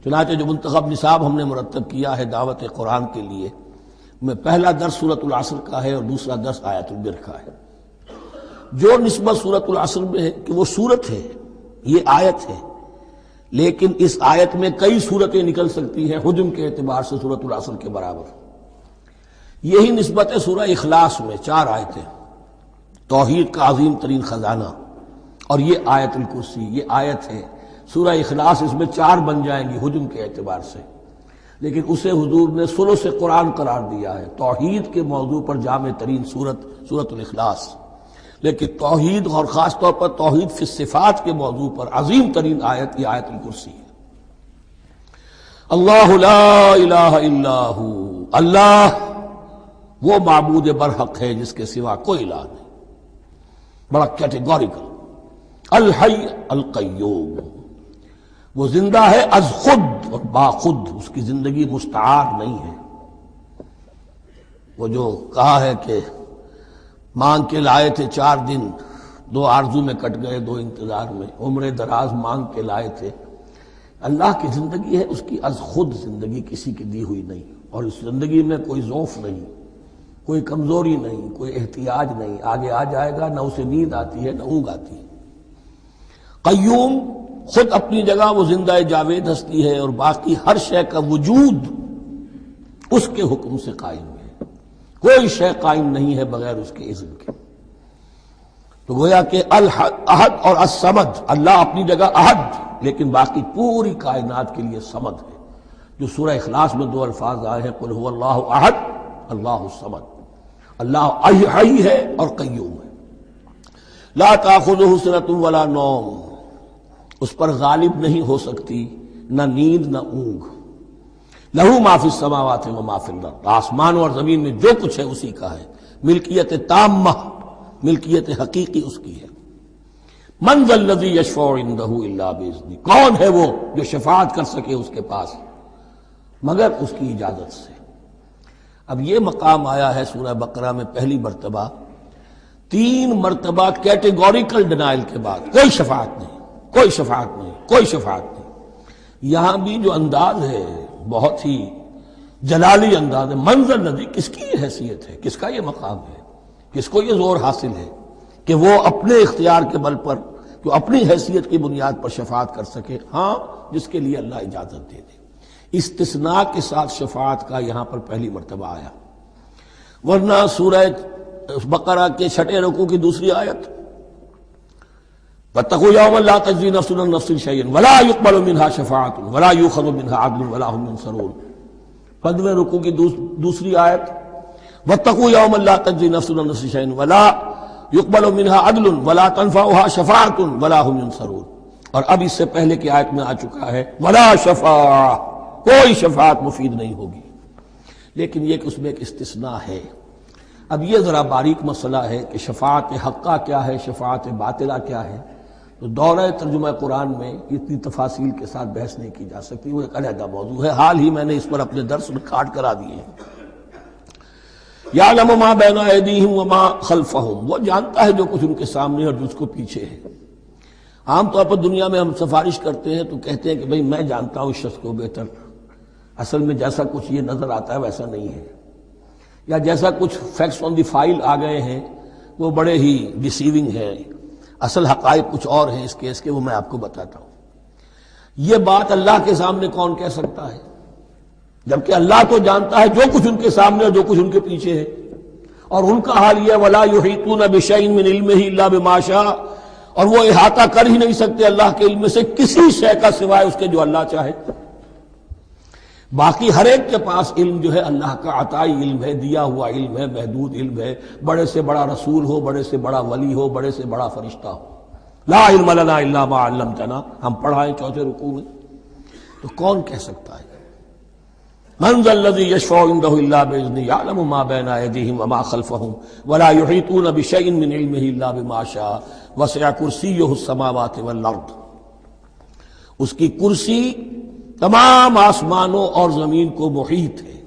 S1: چنانچہ جو منتخب نصاب ہم نے مرتب کیا ہے دعوت قرآن کے لیے، میں پہلا درس سورۃ العصر کا ہے اور دوسرا درس آیت البر کا ہے۔ جو نسبت سورۃ العصر میں ہے کہ وہ سورت ہے، یہ آیت ہے، لیکن اس آیت میں کئی صورتیں نکل سکتی ہیں حجم کے اعتبار سے سورۃ العصر کے برابر۔ یہی نسبت ہے سورہ اخلاص میں، 4 آیتیں، توحید کا عظیم ترین خزانہ، اور یہ آیت الکرسی، یہ آیت ہے۔ سورہ اخلاص اس میں 4 بن جائیں گی حجم کے اعتبار سے، لیکن اسے حضور نے ثلث قرآن قرار دیا ہے۔ توحید کے موضوع پر جامع ترین سورۃ الاخلاص، لیکن توحید اور خاص طور پر توحید فی الصفات کے موضوع پر عظیم ترین آیت یہ آیت الکرسی ہے۔ اللہ لا الہ الا ہو، اللہ وہ معبود برحق ہے جس کے سوا کوئی الہ نہیں، بڑا کیٹیگوریکل۔ الحی القیوم، وہ زندہ ہے از خود اور با خود، اس کی زندگی مستعار نہیں ہے۔ وہ جو کہا ہے کہ مانگ کے لائے تھے 4 دن، 2 آرزو میں کٹ گئے، 2 انتظار میں، عمر دراز مانگ کے لائے تھے۔ اللہ کی زندگی ہے اس کی از خود زندگی، کسی کی دی ہوئی نہیں، اور اس زندگی میں کوئی ضعف نہیں، کوئی کمزوری نہیں، کوئی احتیاج نہیں۔ آگے آ جائے گا، نہ اسے نیند آتی ہے نہ اونگ آتی ہے۔ قیوم، خود اپنی جگہ وہ زندہ جاوید ہستی ہے، اور باقی ہر شے کا وجود اس کے حکم سے قائم ہے، کوئی شے قائم نہیں ہے بغیر اس کے اذن کے۔ تو گویا کہ احد اور الصمد، اللہ اپنی جگہ احد، لیکن باقی پوری کائنات کے لیے صمد ہے۔ جو سورہ اخلاص میں 2 الفاظ آئے ہیں، قل هو اللہ احد اللہ الصمد، اللہ حی ہے اور قیوم ہے۔ لا تأخذہ سنۃ ولا نوم، اس پر غالب نہیں ہو سکتی نہ نیند نہ اونگ۔ لہو ما فی السماوات و ما فی الارض، آسمان اور زمین میں جو کچھ ہے اسی کا ہے، ملکیت تامہ، ملکیت حقیقی اس کی ہے۔ من ذا الذی یشفع عندہ الا باذنہ، کون ہے وہ جو شفاعت کر سکے اس کے پاس مگر اس کی اجازت سے۔ اب یہ مقام آیا ہے سورہ بقرہ میں پہلی مرتبہ، 3 مرتبہ کیٹیگوریکل ڈینائل کے بعد، کوئی شفاعت نہیں، کوئی شفاعت نہیں، کوئی شفاعت نہیں۔ یہاں بھی جو انداز ہے بہت ہی جلالی انداز ہے۔ منظر ندی، کس کی یہ حیثیت ہے، کس کا یہ مقام ہے، کس کو یہ زور حاصل ہے کہ وہ اپنے اختیار کے بل پر، جو اپنی حیثیت کی بنیاد پر شفاعت کر سکے؟ ہاں، جس کے لیے اللہ اجازت دے دے۔ استثناء کے ساتھ شفاعت کا یہاں پر پہلی مرتبہ آیا، ورنہ سورہ بقرہ کے 6 رکوع کی دوسری آیت، واتقوا یوما لا تجزی نفس عن نفس شیئا ولا یقبل منها شفاعۃ ولا یؤخذ منها عدل ولا هم ينصرون، 15 رکوع کی دوسری آیت، واتقوا یوما لا تجزی نفس عن نفس شیئا ولا یقبل منها عدل ولا تنفعها شفاعۃ ولا هم ينصرون۔ اور اب اس سے پہلے کی آیت میں آ چکا ہے ولا شفاعہ، کوئی شفاعت مفید نہیں ہوگی، لیکن یہ کہ اس میں ایک استثناء ہے۔ اب یہ ذرا باریک مسئلہ ہے کہ شفاعت حقہ کیا ہے، شفاعت باطلہ کیا ہے، تو دورہ ترجمہ قرآن میں اتنی تفاصیل کے ساتھ بحث نہیں کی جا سکتی، وہ ایک علیحدہ موضوع ہے۔ حال ہی میں نے اس پر اپنے درس میں کاٹ کرا دیے ہیں۔ یعلم ما بین ایدیہم وما خلفہم، وہ جانتا ہے جو کچھ ان کے سامنے اور جو اس کو پیچھے ہے۔ عام طور پر دنیا میں ہم سفارش کرتے ہیں تو کہتے ہیں کہ بھئی میں جانتا ہوں اس شخص کو بہتر، اصل میں جیسا کچھ یہ نظر آتا ہے ویسا نہیں ہے، یا جیسا کچھ فیکٹس آن دی فائل آ گئے ہیں وہ بڑے ہی ڈیسیونگ ہیں، اصل حقائق کچھ اور ہیں اس کیس کے، وہ میں آپ کو بتاتا ہوں۔ یہ بات اللہ کے سامنے کون کہہ سکتا ہے، جبکہ اللہ تو جانتا ہے جو کچھ ان کے سامنے اور جو کچھ ان کے پیچھے ہے، اور ان کا حال یہ وَلَا يُحِيطُونَ بِشَيْءٍ مِّنْ عِلْمِهِ إِلَّا بِمَا شَاءَ، اور وہ احاطہ کر ہی نہیں سکتے اللہ کے علم سے کسی شے کا سوائے اس کے جو اللہ چاہے۔ باقی ہر ایک کے پاس علم جو ہے اللہ کا عطائی علم ہے، دیا ہوا علم ہے، محدود علم ہے، بڑے سے بڑا رسول ہو، بڑے سے بڑا ولی ہو، بڑے سے بڑا فرشتہ ہو۔ لا علم لنا الا ما علمتنا، ہم پڑھائیں 4 رکوع میں، تو کون کہہ سکتا ہے؟ من ذا الذی یشفع عندہ الا باذنہ یعلم ما بین ایدیہم وما خلفہم ولا یحیطون بشیء من علمہ الا بما شاء وسع کرسیہ السماوات والارض، اس کی کرسی تمام آسمانوں اور زمین کو محیط ہے۔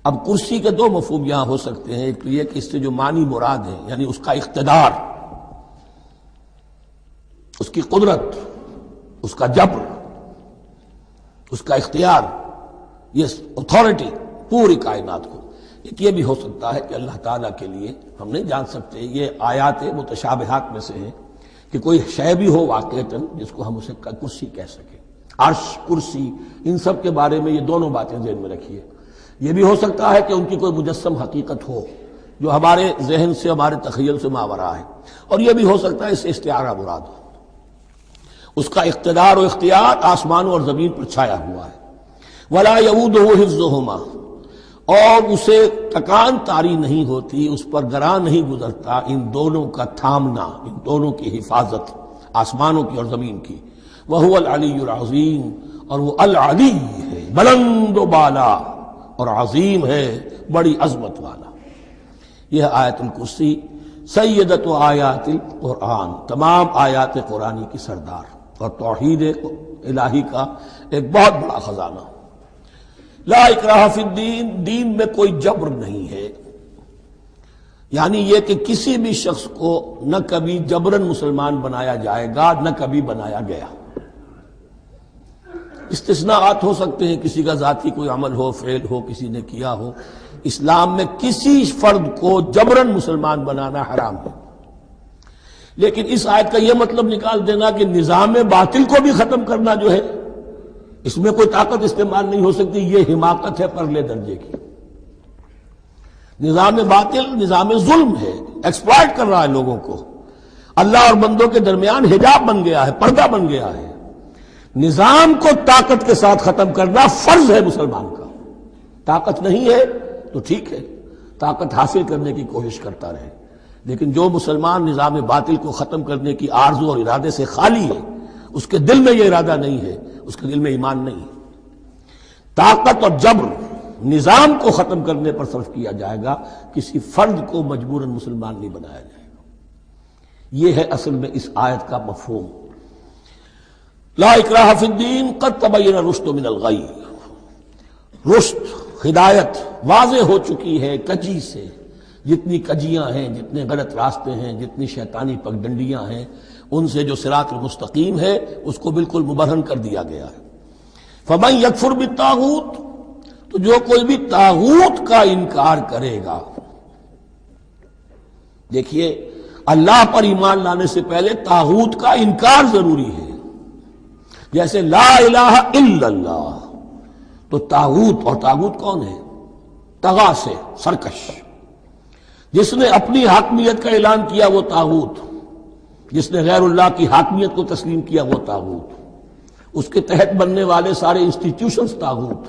S1: اب کرسی کے 2 مفہوم یہاں ہو سکتے ہیں، ایک تو یہ کہ اس سے جو معنی مراد ہے یعنی اس کا اقتدار، اس کی قدرت، اس کا جبر، اس کا اختیار، یہ اتھارٹی پوری کائنات کو. ایک یہ بھی ہو سکتا ہے کہ اللہ تعالیٰ کے لیے ہم نہیں جان سکتے، یہ آیات متشابہات میں سے ہیں کہ کوئی شے بھی ہو واقعتاً جس کو ہم اسے کرسی کہہ سکیں. عرش، کرسی، ان سب کے بارے میں یہ دونوں باتیں ذہن میں رکھیے. یہ بھی ہو سکتا ہے کہ ان کی کوئی مجسم حقیقت ہو جو ہمارے ذہن سے، ہمارے تخیل سے ماورا ہے، اور یہ بھی ہو سکتا ہے اس سے استعارہ مراد ہو. اس کا اقتدار و اختیار آسمانوں اور زمین پر چھایا ہوا ہے. ولا یعودہ حفظہما، اور اسے تکان طاری نہیں ہوتی، اس پر گراں نہیں گزرتا ان دونوں کا تھامنا، ان دونوں کی حفاظت، آسمانوں کی اور زمین کی. وہو العلی العظیم، اور وہ العلی ہے، بلند و بالا، اور عظیم ہے، بڑی عظمت والا. یہ آیت الکرسی سیدۃ آیات القرآن، تمام آیات قرآنی کی سردار، اور توحید الہی کا ایک بہت بڑا خزانہ. لا اکراہ فی الدین، دین میں کوئی جبر نہیں ہے. یعنی یہ کہ کسی بھی شخص کو نہ کبھی جبراً مسلمان بنایا جائے گا، نہ کبھی بنایا گیا. استثناءات ہو سکتے ہیں، کسی کا ذاتی کوئی عمل ہو، فعل ہو، کسی نے کیا ہو. اسلام میں کسی فرد کو جبراً مسلمان بنانا حرام ہے. لیکن اس آیت کا یہ مطلب نکال دینا کہ نظام باطل کو بھی ختم کرنا جو ہے اس میں کوئی طاقت استعمال نہیں ہو سکتی، یہ حماقت ہے پرلے درجے کی. نظام باطل نظام ظلم ہے، ایکسپلائٹ کر رہا ہے لوگوں کو. اللہ اور بندوں کے درمیان حجاب بن گیا ہے، پردہ بن گیا ہے. نظام کو طاقت کے ساتھ ختم کرنا فرض ہے مسلمان کا. طاقت نہیں ہے تو ٹھیک ہے، طاقت حاصل کرنے کی کوشش کرتا رہے. لیکن جو مسلمان نظام باطل کو ختم کرنے کی آرزو اور ارادے سے خالی ہے، اس کے دل میں یہ ارادہ نہیں ہے، اس کے دل میں ایمان نہیں ہے. طاقت اور جبر نظام کو ختم کرنے پر صرف کیا جائے گا، کسی فرد کو مجبوراً مسلمان نہیں بنایا جائے گا. یہ ہے اصل میں اس آیت کا مفہوم. لا اکراہ فی الدین قد تبین الرشد من الغی، رشد، ہدایت واضح ہو چکی ہے کجی سے. جتنی کجیاں ہیں، جتنے غلط راستے ہیں، جتنی شیطانی پگڈنڈیاں ہیں، ان سے جو صراط المستقیم ہے اس کو بالکل مبرہن کر دیا گیا ہے. فمن یکفر بالطاغوت، تو جو کوئی بھی طاغوت کا انکار کرے گا. دیکھیے، اللہ پر ایمان لانے سے پہلے طاغوت کا انکار ضروری ہے. جیسے لا الہ الا اللہ، تو طاغوت، اور طاغوت کون ہے؟ طغا سے سرکش. جس نے اپنی حاکمیت کا اعلان کیا وہ طاغوت، جس نے غیر اللہ کی حاکمیت کو تسلیم کیا وہ طاغوت. اس کے تحت بننے والے سارے انسٹیٹیوشنز طاغوت.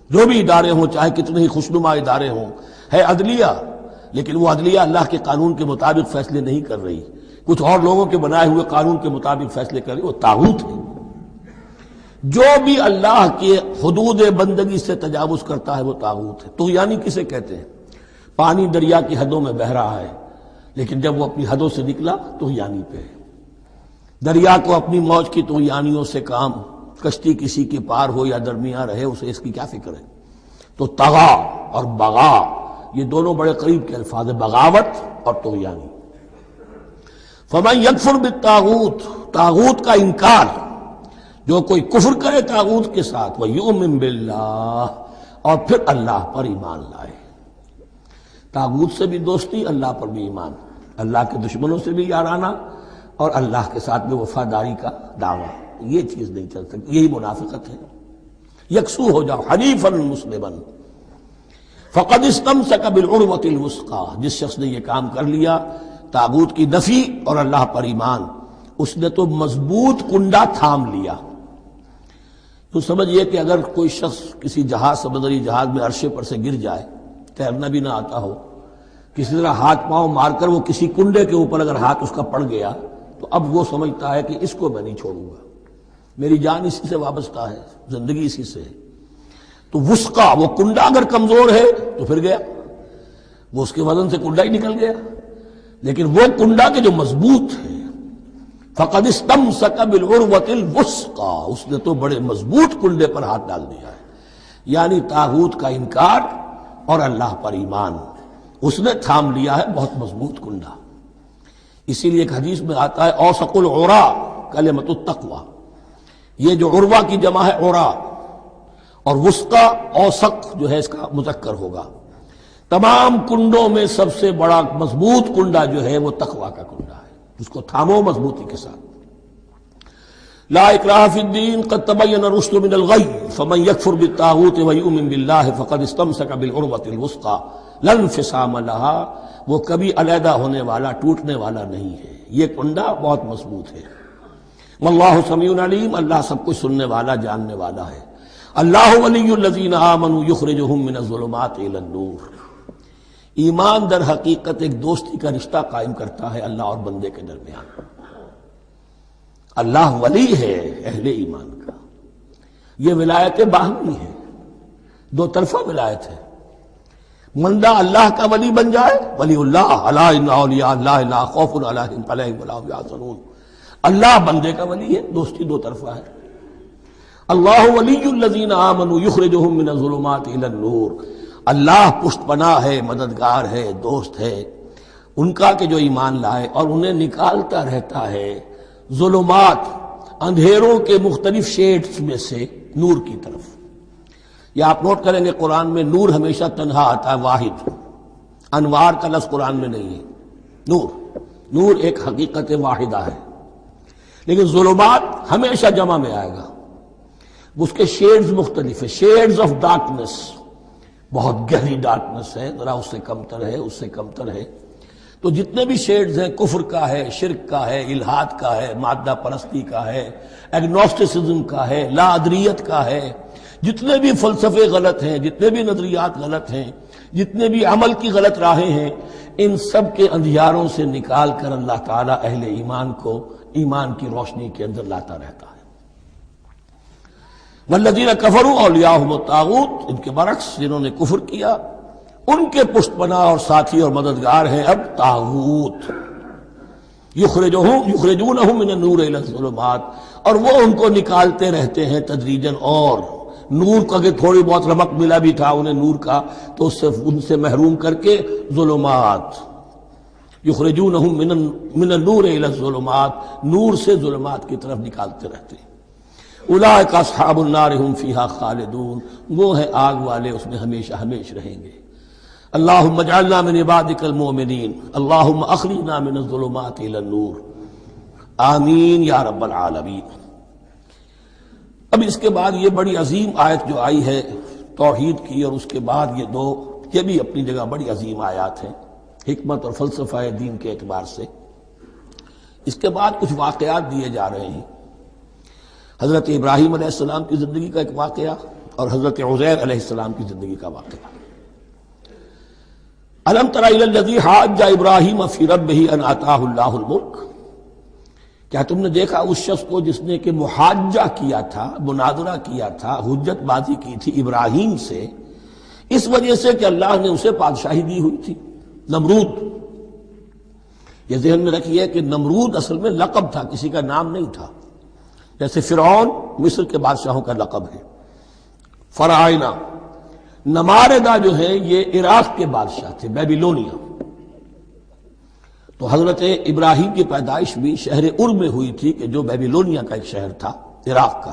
S1: جو بھی ادارے ہوں، چاہے کتنے ہی خوشنما ادارے ہوں. ہے عدلیہ، لیکن وہ عدلیہ اللہ کے قانون کے مطابق فیصلے نہیں کر رہی، کچھ اور لوگوں کے بنائے ہوئے قانون کے مطابق فیصلے کر رہی، وہ طاغوت ہے. جو بھی اللہ کے حدود بندگی سے تجاوز کرتا ہے وہ طاغوت ہے. طغیانی کسے کہتے ہیں؟ پانی دریا کی حدوں میں بہہ رہا ہے، لیکن جب وہ اپنی حدوں سے نکلا طغیانی پہ. دریا کو اپنی موج کی طغیانیوں سے کام، کشتی کسی کے پار ہو یا درمیان رہے اسے اس کی کیا فکر ہے. تو طغا اور بغا یہ دونوں بڑے قریب کے الفاظ ہیں، بغاوت اور طغیانی. فمن یکفر بالطاغوت، طاغوت کا انکار، جو کوئی کفر کرے طاغوت کے ساتھ، ویؤمن باللہ، اور پھر اللہ پر ایمان لائے. طاغوت سے بھی دوستی، اللہ پر بھی ایمان، اللہ کے دشمنوں سے بھی یارانہ، اور اللہ کے ساتھ بھی وفاداری کا دعویٰ. یہ چیز نہیں چل سکتی، یہی منافقت ہے. یکسو ہو جاؤ، حنیفا مسلما فقد استمسک بالعروۃ الوثقی. جس شخص نے یہ کام کر لیا، طاغوت کی نفی اور اللہ پر ایمان، اس نے تو مضبوط کنڈا تھام لیا. تو سمجھئے کہ اگر کوئی شخص کسی جہاز، سمندری جہاز میں عرشے پر سے گر جائے، تیرنا بھی نہ آتا ہو، کسی طرح ہاتھ پاؤں مار کر وہ کسی کنڈے کے اوپر اگر ہاتھ اس کا پڑ گیا، تو اب وہ سمجھتا ہے کہ اس کو میں نہیں چھوڑوں گا، میری جان اسی سے وابستہ ہے، زندگی اسی سے ہے. تو وثقہ، وہ کنڈا اگر کمزور ہے تو پھر گیا، وہ اس کے وزن سے کنڈا ہی نکل گیا. لیکن وہ کنڈا کے جو مضبوط ہے، فقد استمسک بالعروۃ الوثقی، اس نے تو بڑے مضبوط کنڈے پر ہاتھ ڈال دیا ہے. یعنی طاغوت کا انکار اور اللہ پر ایمان، اس نے تھام لیا ہے بہت مضبوط کنڈا. اسی لیے ایک حدیث میں آتا ہے اوسق العرا کلمۃ التقوی، یہ جو عروا کی جمع ہے عرا، اور وسطی اوسق جو ہے اس کا مذکر ہوگا۔ تمام کنڈوں میں سب سے بڑا مضبوط کنڈا جو ہے وہ تقوی کا کنڈا ہے، اس کو تھامو مضبوطی کے ساتھ۔ لا اکراہ فی الدین قد تبین الرشد من الغی فمن یکفر بالطاغوت ویؤمن باللہ فقد استمسک بالعروۃ الوثقی لا انفصام لها، وہ کبھی علیحدہ ہونے والا ٹوٹنے والا نہیں ہے، یہ کنڈا بہت مضبوط ہے۔ واللہ سمیع علیم، اللہ سب کچھ سننے والا جاننے والا ہے۔ اللہ ولی الذین آمنوا یخرجہم من الظلمات الی النور، ایمان در حقیقت ایک دوستی کا رشتہ قائم کرتا ہے اللہ اور بندے کے درمیان۔ اللہ ولی ہے اہل ایمان کا، یہ ولایت باہمی ہے، دو طرفہ ولایت ہے۔ بندہ اللہ کا ولی بن جائے، ولی اللہ الا ان اولیاء اللہ لا خوف علیہم ولا هم یحزنون، اللہ بندے کا ولی ہے، دوستی دو طرفہ ہے۔ اللہ ولی الذین آمنوا یخرجہم من الظلمات الی النور، اللہ پشت پناہ ہے، مددگار ہے، دوست ہے ان کا کہ جو ایمان لائے، اور انہیں نکالتا رہتا ہے ظلمات، اندھیروں کے مختلف شیڈز میں سے نور کی طرف۔ یہ آپ نوٹ کریں گے قرآن میں نور ہمیشہ تنہا آتا ہے، واحد، انوار کا لفظ قرآن میں نہیں ہے۔ نور ایک حقیقت واحدہ ہے، لیکن ظلمات ہمیشہ جمع میں آئے گا، اس کے شیڈز مختلف ہیں، شیڈز آف ڈارکنس، بہت گہری ڈارکنس ہے، ذرا اس سے کمتر ہے، اس سے کمتر ہے۔ تو جتنے بھی شیڈز ہیں، کفر کا ہے، شرک کا ہے، الحاد کا ہے، مادہ پرستی کا ہے، ایگنوسٹسزم کا ہے، لا ادریت کا ہے، جتنے بھی فلسفے غلط ہیں، جتنے بھی نظریات غلط ہیں، جتنے بھی عمل کی غلط راہیں ہیں، ان سب کے اندھیاروں سے نکال کر اللہ تعالیٰ اہل ایمان کو ایمان کی روشنی کے اندر لاتا رہتا ہے۔ والذین کفروا اولیاءہم الطاغوت، ان کے برعکس جنہوں نے کفر کیا ان کے پشت پناہ اور ساتھی اور مددگار ہیں اب طاغوت، یخرجونہم من النور الی الظلمات، اور وہ ان کو نکالتے رہتے ہیں تدریجاً، اور نور کا کہ تھوڑی بہت رمق ملا بھی تھا انہیں نور کا تو ان سے محروم کر کے ظلمات، یخرجونہم من النور الی الظلمات، نور سے ظلمات کی طرف نکالتے رہتے ہیں۔ اولئک اصحاب النار هم فیہا خالدون، وہ ہیں آگ والے، اس میں ہمیشہ ہمیش رہیں گے۔ اللہم اجعلنا من عبادک المؤمنین، اللہم اخرجنا من الظلمات الی النور، آمین یا رب العالمین۔ اب اس کے بعد یہ بڑی عظیم آیت جو آئی ہے توحید کی، اور اس کے بعد یہ بھی اپنی جگہ بڑی عظیم آیات ہیں حکمت اور فلسفہ دین کے اعتبار سے۔ اس کے بعد کچھ واقعات دیے جا رہے ہیں، حضرت ابراہیم علیہ السلام کی زندگی کا ایک واقعہ اور حضرت عزیر علیہ السلام کی زندگی کا واقعہ۔ الم تر الی الذی حاج ابراہیم فی ربہ ان آتاہ اللہ الملک، کیا تم نے دیکھا اس شخص کو جس نے کہ محاجہ کیا تھا، مناظرہ کیا تھا، حجت بازی کی تھی ابراہیم سے، اس وجہ سے کہ اللہ نے اسے بادشاہی دی ہوئی تھی، نمرود۔ یہ ذہن میں رکھیے کہ نمرود اصل میں لقب تھا، کسی کا نام نہیں تھا، جیسے فرعون مصر کے بادشاہوں کا لقب ہے، فرعونہ۔ نماردہ جو ہے یہ عراق کے بادشاہ تھے، بیبیلونیا۔ تو حضرت ابراہیم کی پیدائش بھی شہر ار میں ہوئی تھی کہ جو بیبیلونیا کا ایک شہر تھا عراق کا،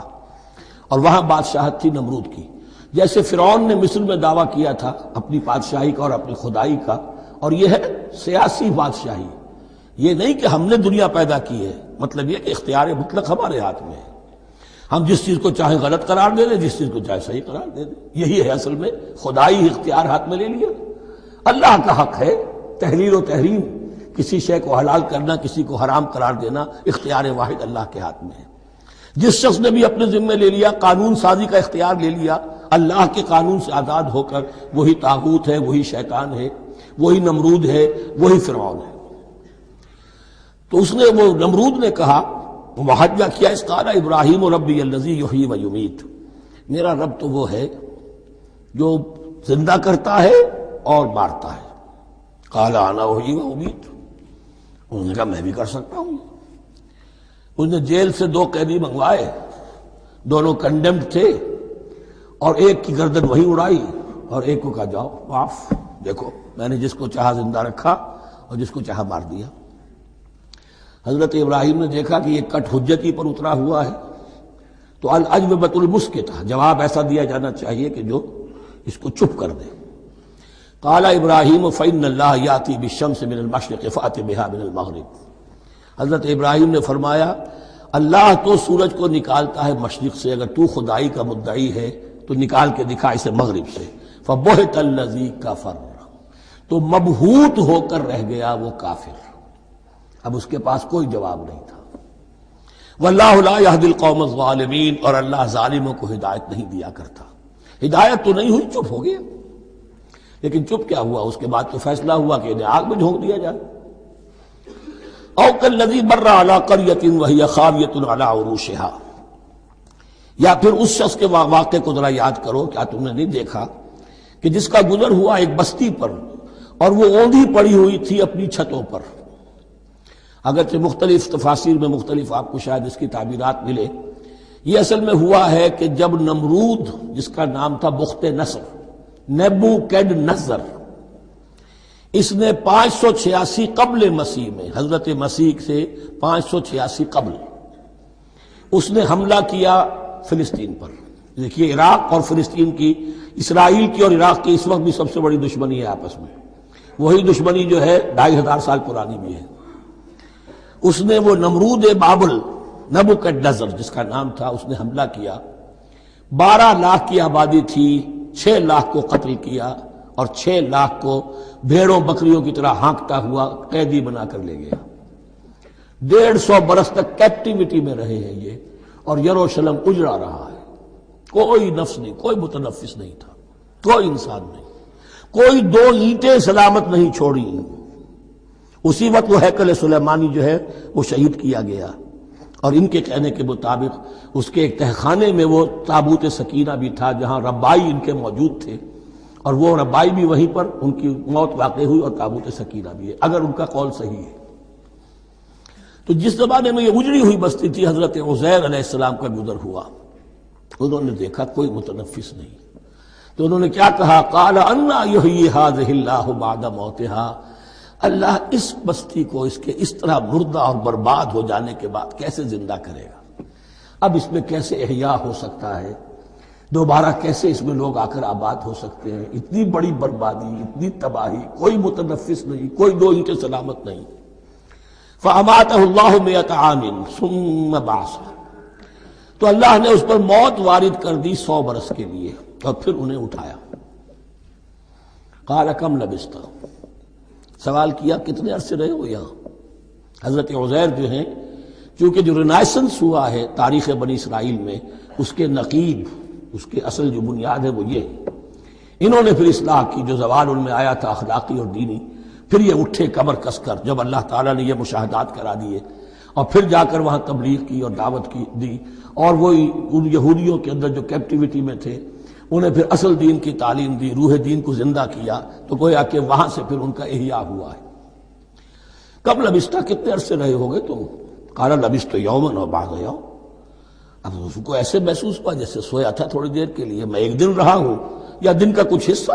S1: اور وہاں بادشاہت تھی نمرود کی۔ جیسے فرعون نے مصر میں دعویٰ کیا تھا اپنی بادشاہی کا اور اپنی خدائی کا، اور یہ ہے سیاسی بادشاہی، یہ نہیں کہ ہم نے دنیا پیدا کی ہے، مطلب یہ کہ اختیار مطلق ہمارے ہاتھ میں ہے، ہم جس چیز کو چاہیں غلط قرار دے دیں، جس چیز کو چاہے صحیح قرار دے دیں۔ یہی ہے اصل میں خدائی اختیار ہاتھ میں لے لیا۔ اللہ کا حق ہے تحلیل و تحریم، کسی شے کو حلال کرنا، کسی کو حرام قرار دینا، اختیار واحد اللہ کے ہاتھ میں ہے۔ جس شخص نے بھی اپنے ذمے لے لیا، قانون سازی کا اختیار لے لیا اللہ کے قانون سے آزاد ہو کر، وہی طاغوت ہے، وہی شیطان ہے، وہی نمرود ہے، وہی فرعون ہے۔ تو اس نے، وہ نمرود نے کہا، محاجہ کیا، اس قال ابراہیم ربی الذی یحیی و یمیت، میرا رب تو وہ ہے جو زندہ کرتا ہے اور مارتا ہے۔ قال انا احیی و امیت، انہوں نے کہا میں بھی کر سکتا ہوں۔ اس نے جیل سے 2 قیدی منگوائے، دونوں کنڈیمڈ تھے، اور ایک کی گردن وہی اڑائی اور ایک کو کہا جاؤ معاف، دیکھو میں نے جس کو چاہا زندہ رکھا اور جس کو چاہا مار دیا۔ حضرت ابراہیم نے دیکھا کہ یہ کٹ حجتی پر اترا ہوا ہے تو الاجوبۃ المسکتہ، جواب ایسا دیا جانا چاہیے کہ جو اس کو چپ کر دے۔ قال ابراہیم فإن اللہ یأتی بالشمس من المشرق فأت بها من المغرب، حضرت ابراہیم نے فرمایا اللہ تو سورج کو نکالتا ہے مشرق سے، اگر تو خدائی کا مدعی ہے تو نکال کے دکھا اسے مغرب سے۔ فبہت الذی کفر، تو مبہوت ہو کر رہ گیا وہ کافر، اب اس کے پاس کوئی جواب نہیں تھا۔ واللہ لا یہدی القوم الظالمین، اور اللہ ظالموں کو ہدایت نہیں دیا کرتا۔ ہدایت تو نہیں ہوئی، چپ ہو گیا، لیکن چپ کیا ہوا؟ اس کے بعد تو فیصلہ ہوا کہ انہیں آگ میں جھونک دیا جائے۔ او کالذی مر علی قریۃ وہی خاویۃ علی عروشها، یا پھر اس شخص کے واقعے کو ذرا یاد کرو، کیا تم نے نہیں دیکھا کہ جس کا گزر ہوا ایک بستی پر اور وہ اوندھی پڑی ہوئی تھی اپنی چھتوں پر؟ اگرچہ مختلف تفاسیر میں مختلف آپ کو شاید اس کی تعبیرات ملے، یہ اصل میں ہوا ہے کہ جب نمرود، جس کا نام تھا بخت نصر، نیبوکیڈنیزر، اس نے 586 قبل مسیح میں، حضرت مسیح سے 586 قبل، اس نے حملہ کیا فلسطین پر۔ دیکھیے عراق اور فلسطین کی، اسرائیل کی اور عراق کی اس وقت بھی سب سے بڑی دشمنی ہے آپس میں، وہی دشمنی جو ہے 2500 سال پرانی بھی ہے۔ اس نے وہ نمرود بابل، نیبوکیڈنیزر جس کا نام تھا، اس نے حملہ کیا، 12 لاکھ کی آبادی تھی، 6 لاکھ کو قتل کیا اور 6 لاکھ کو بھیڑوں بکریوں کی طرح ہانکتا ہوا قیدی بنا کر لے گیا۔ 150 برس تک کیپٹیوٹی میں رہے ہیں یہ، اور یروشلم اجڑا رہا ہے، کوئی نفس نہیں، کوئی متنفس نہیں تھا، کوئی انسان نہیں، کوئی 2 اینٹیں سلامت نہیں چھوڑی۔ اسی وقت وہ ہیکل سلیمانی جو ہے وہ شہید کیا گیا، اور ان کے کہنے کے مطابق اس کے ایک تہخانے میں وہ تابوت سکینہ بھی تھا جہاں ربائی ان کے موجود تھے، اور وہ ربائی بھی وہیں پر ان کی موت واقع ہوئی، اور تابوت سکینہ بھی ہے، اگر ان کا قول صحیح ہے۔ تو جس زمانے میں یہ اجڑی ہوئی بستی تھی، حضرت عزیر علیہ السلام کا گزر ہوا، انہوں نے دیکھا کوئی متنفس نہیں، تو انہوں نے کیا کہا؟ قال انا یحیی ھذہ اللہ بعد موتہا، اللہ اس بستی کو اس کے اس طرح مردہ اور برباد ہو جانے کے بعد کیسے زندہ کرے گا؟ اب اس میں کیسے احیاء ہو سکتا ہے؟ دوبارہ کیسے اس میں لوگ آ کر آباد ہو سکتے ہیں؟ اتنی بڑی بربادی، اتنی تباہی، کوئی متنفس نہیں، کوئی 2 اینٹیں سلامت نہیں۔ فَأَمَاتَهُ اللَّهُ مِئَةَ عَامٍ ثُمَّ بَعَثَهُ، تو اللہ نے اس پر موت وارد کر دی 100 برس کے لیے، اور پھر انہیں اٹھایا۔ قَالَ كَمْ لَبِثْتَ، سوال کیا کتنے عرصے رہے ہو یہاں؟ حضرت عزیر جو ہیں، چونکہ جو رینائسنس ہوا ہے تاریخ بنی اسرائیل میں، اس کے نقیب، اس کے اصل جو بنیاد ہے وہ یہ ہے۔ انہوں نے پھر اصلاح کی، جو زوال ان میں آیا تھا اخلاقی اور دینی، پھر یہ اٹھے کمر کس کر، جب اللہ تعالیٰ نے یہ مشاہدات کرا دیے، اور پھر جا کر وہاں تبلیغ کی اور دعوت کی دی، اور وہ ان یہودیوں کے اندر جو کیپٹیوٹی میں تھے انہیں پھر اصل دین کی تعلیم دی، روح دین کو زندہ کیا، تو گویا کہ وہاں سے پھر ان کا احیاء ہوا ہے۔ کب لبثت، کتنے عرصے رہے ہوگے تم؟ قال لبثت یوما و بعض یوم، اب اس کو ایسے محسوس ہوا جیسے سویا تھا تھوڑی دیر کے لیے، میں 1 دن رہا ہوں یا دن کا کچھ حصہ۔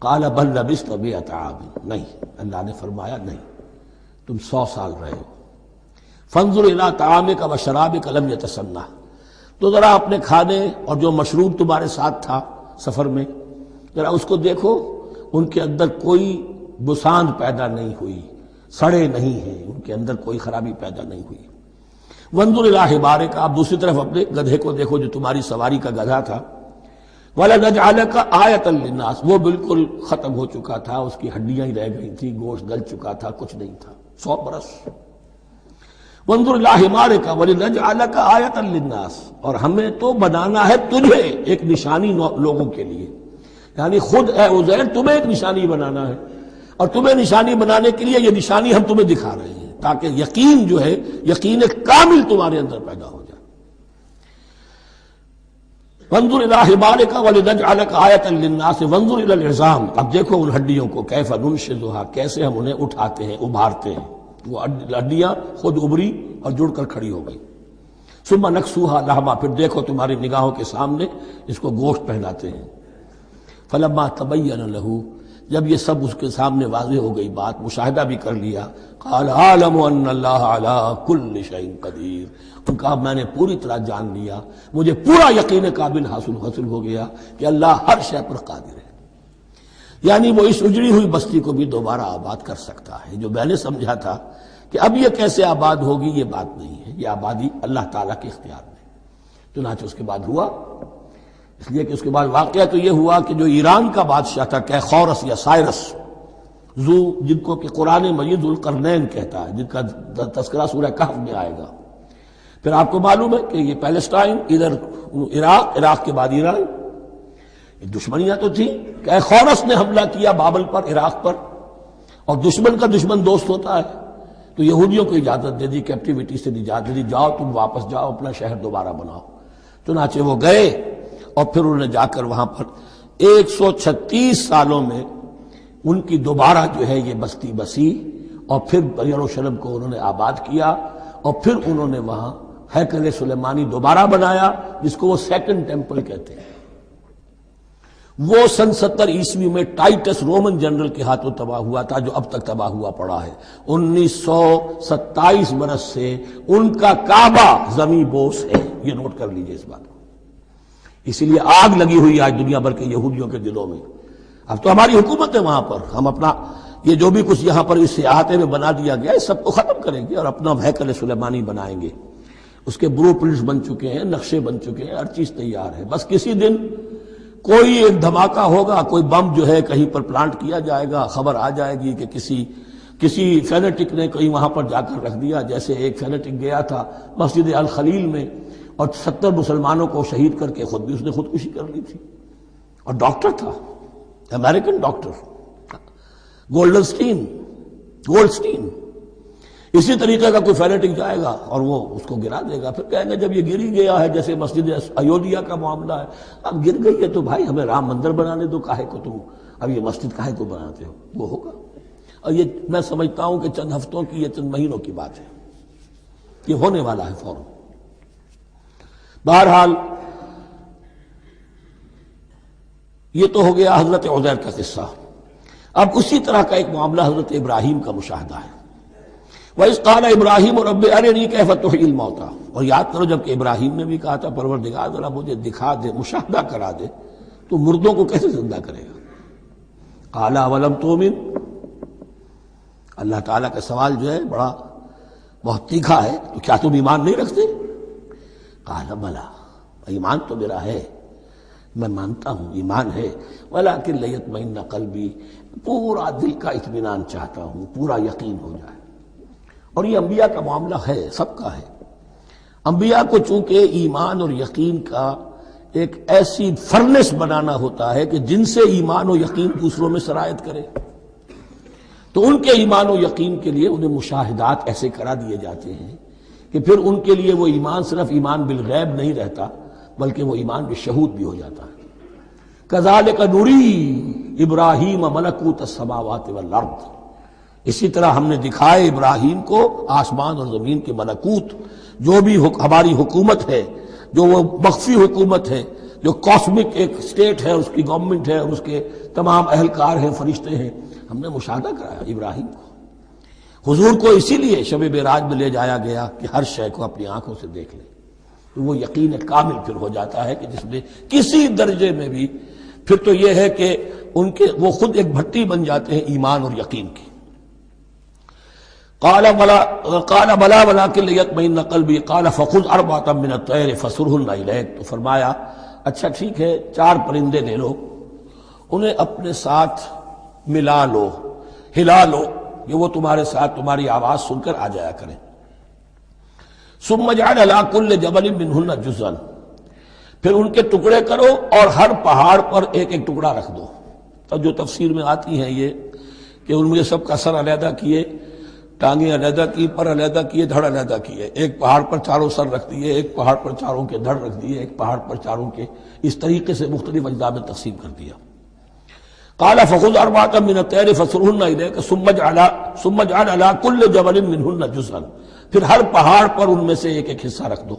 S1: قال بل لبثت 100 عام، نہیں، اللہ نے فرمایا نہیں، تم 100 سال رہے ہو۔ فانظر الی طعامک و شرابک لم یتسنہ، تو ذرا اپنے کھانے اور جو مشروب تمہارے ساتھ تھا سفر میں، ذرا اس کو دیکھو، ان کے اندر کوئی بساند پیدا نہیں ہوئی، سڑے نہیں ہیں، ان کے اندر کوئی خرابی پیدا نہیں ہوئی۔ وانظر الی حمارک، آپ دوسری طرف اپنے گدھے کو دیکھو جو تمہاری سواری کا گدھا تھا۔ وَلَنَجْعَلَكَ آیَةً لِلنَّاسِ، وہ بالکل ختم ہو چکا تھا، اس کی ہڈیاں ہی رہ گئی تھی، گوشت گل چکا تھا، کچھ نہیں تھا، 100 برس۔ وانظر الی حمارک وَلِنَجْعَلَكَ آیَةً لِلنَّاسِ، اور ہمیں تو بنانا ہے تجھے ایک نشانی لوگوں کے لیے، یعنی خود اے عزیر تمہیں ایک نشانی بنانا ہے، اور تمہیں نشانی بنانے کے لیے یہ نشانی ہم تمہیں دکھا رہے ہیں، تاکہ یقین جو ہے، یقین کامل تمہارے اندر پیدا ہو جائے۔ وانظر الی حمارک ولنجعلک آیۃ للناس وانظر الی العظام، اب دیکھو ان ہڈیوں کو، کیف ننشزھا، کیسے ہم انہیں اٹھاتے ہیں، ابھارتے ہیں، وہ ہڈیاں خود ابری اور جڑ کر کھڑی ہو گئی۔ ثم نکسوھا لحما، پھر دیکھو تمہاری نگاہوں کے سامنے اس کو گوشت پہناتے ہیں۔ فلما تبین لہ، جب یہ سب اس کے سامنے واضح ہو گئی بات، مشاہدہ بھی کر لیا، قال اعلم ان اللہ علی کل شیء قدیر، ان کا میں نے پوری طرح جان لیا، مجھے پورا یقین قابل حاصل ہو گیا کہ اللہ ہر شے پر قادر ہے۔ یعنی وہ اس اجڑی ہوئی بستی کو بھی دوبارہ آباد کر سکتا ہے۔ جو میں نے سمجھا تھا کہ اب یہ کیسے آباد ہوگی، یہ بات نہیں ہے، یہ آبادی اللہ تعالیٰ کے اختیار میں۔ چنانچہ اس کے بعد ہوا، اس لیے کہ اس کے بعد واقعہ تو یہ ہوا کہ جو ایران کا بادشاہ تھا کیخورس یا سائرس جن کو کہ قرآن مجید ذوالقرنین کہتا ہے، جن کا تذکرہ سورہ کہف میں آئے گا۔ پھر آپ کو معلوم ہے کہ یہ پیلسٹائن، ادھر عراق کے بعد ایران، دشمنیاں تو تھیں۔ کیخورس نے حملہ کیا بابل پر، عراق پر، اور دشمن کا دشمن دوست ہوتا ہے، تو یہودیوں کو اجازت دے دی، کیپٹیوٹی سے اجازت دے دی، جاؤ تم واپس جاؤ، اپنا شہر دوبارہ بناؤ۔ چنانچہ وہ گئے اور پھر انہوں نے جا کر وہاں پر 136 سالوں میں ان کی دوبارہ جو ہے یہ بستی بسی، اور پھر یروشلم کو انہوں نے آباد کیا، اور پھر انہوں نے وہاں ہیکل سلیمانی دوبارہ بنایا، جس کو وہ سیکنڈ ٹیمپل کہتے ہیں۔ وہ سن 70 عیسوی میں ٹائٹس رومن جنرل کے ہاتھوں تباہ ہوا تھا، جو اب تک تباہ ہوا پڑا ہے۔ 1927 برس سے ان کا کعبہ زمیں بوس ہے، یہ نوٹ کر لیجئے اس بات کو۔ اسی لیے آگ لگی ہوئی آج دنیا بھر کے یہودیوں کے دلوں میں۔ اب تو ہماری حکومت ہے وہاں پر، ہم اپنا یہ جو بھی کچھ یہاں پر اس احاطے میں بنا دیا گیا ہے سب کو ختم کریں گے اور اپنا ہیکل سلیمانی بنائیں گے۔ اس کے بلو پرنٹس بن چکے ہیں، نقشے بن چکے ہیں، ہر چیز تیار ہے۔ بس کسی دن کوئی ایک دھماکہ ہوگا، کوئی بم جو ہے کہیں پر پلانٹ کیا جائے گا، خبر آ جائے گی کہ کسی فینیٹک نے کہیں وہاں پر جا کر رکھ دیا، جیسے ایک فینیٹک گیا تھا مسجد الخلیل میں اور 70 مسلمانوں کو شہید کر کے خود بھی اس نے خودکشی کر لی تھی، اور ڈاکٹر تھا، امریکن ڈاکٹر گولڈسٹین۔ اسی طریقے کا کوئی فینیٹک جائے گا اور وہ اس کو گرا دے گا، پھر کہیں گے جب یہ گری گیا ہے، جیسے مسجد ایودھیا کا معاملہ ہے، اب گر گئی ہے تو بھائی ہمیں رام مندر بنانے دو، کاہے کو تم اب یہ مسجد کاہے کو بناتے ہو، وہ ہوگا۔ اور یہ میں سمجھتا ہوں کہ چند ہفتوں کی یا چند مہینوں کی بات ہے، یہ ہونے والا ہے فوراً۔ بہرحال یہ تو ہو گیا حضرت عزیر کا قصہ۔ اب اسی طرح کا ایک معاملہ حضرت ابراہیم کا مشاہدہ ہے۔ وَإِذْ قَالَ إِبْرَاهِيمُ رَبِّ أَرِنِي كَيْفَ تُحْيِي الْمَوْتَىٰ، اور یاد کرو جب کہ ابراہیم نے بھی کہا تھا پروردگار ذرا مجھے دکھا دے، مشاہدہ کرا دے تو مردوں کو کیسے زندہ کرے گا۔ قَالَ أَوَلَمْ تُؤْمِنْ، اللہ تعالیٰ کا سوال جو ہے بڑا بہت تیکھا ہے، تو کیا تم ایمان نہیں رکھتے؟ قَالَ بَلَىٰ، ایمان تو میرا ہے، میں مانتا ہوں ایمان ہے، وَلَٰكِن لِيَطْمَئِنَّ قَلْبِي، پورا دل کا اطمینان چاہتا ہوں، پورا یقین ہو جائے۔ اور یہ انبیاء کا معاملہ ہے، سب کا ہے۔ انبیاء کو چونکہ ایمان اور یقین کا ایک ایسی فرنس بنانا ہوتا ہے کہ جن سے ایمان و یقین دوسروں میں سرایت کرے، تو ان کے ایمان و یقین کے لیے انہیں مشاہدات ایسے کرا دیے جاتے ہیں کہ پھر ان کے لیے وہ ایمان صرف ایمان بالغیب نہیں رہتا، بلکہ وہ ایمان بالشہود بھی ہو جاتا ہے۔ کذالک نری ابراہیم ملکوت السماوات والارض، اسی طرح ہم نے دکھائے ابراہیم کو آسمان اور زمین کے ملکوت، جو بھی ہماری حکومت ہے، جو وہ مخفی حکومت ہے، جو کاسمک ایک اسٹیٹ ہے، اس کی گورنمنٹ ہے اور اس کے تمام اہلکار ہیں، فرشتے ہیں، ہم نے مشاہدہ کرایا ابراہیم کو۔ حضور کو اسی لیے شب معراج میں لے جایا گیا کہ ہر شے کو اپنی آنکھوں سے دیکھ لے، تو وہ یقین کامل پھر ہو جاتا ہے کہ جس میں کسی درجے میں بھی پھر تو یہ ہے کہ ان کے وہ خود ایک بھٹی بن جاتے ہیں ایمان اور یقین کی۔ قال بلا ولكن ليطمئن قلبي قال فخذ أربعة من الطير فصرهن إليك، تو فرمایا اچھا ٹھیک ہے 4 پرندے لے لو، انہیں اپنے ساتھ ملا لو، ہلا لو، کہ وہ تمہارے ساتھ تمہاری آواز سن کر آ جایا کریں۔ ثم اجعل على كل جبل منهن جزءا، پھر ان کے ٹکڑے کرو اور ہر پہاڑ پر ایک ایک ٹکڑا رکھ دو۔ تو جو تفسیر میں آتی ہیں یہ کہ ان میں سب کا سر علیحدہ کیے، ٹانگیں علیحدہ کی، پر علیحدہ کیے، دھڑ علیحدہ کیے، ایک پہاڑ پر چاروں سر رکھ دیے، ایک پہاڑ پر چاروں کے دھڑ رکھ دیے، ایک پہاڑ پر چاروں کے، اس طریقے سے مختلف اجزاء میں تقسیم کر دیا۔ قال فخذ أربعة من الطير فصرهن إليك ثم اجعل على كل جبل منهن جزءا، پھر ہر پہاڑ پر ان میں سے ایک ایک حصہ رکھ دو۔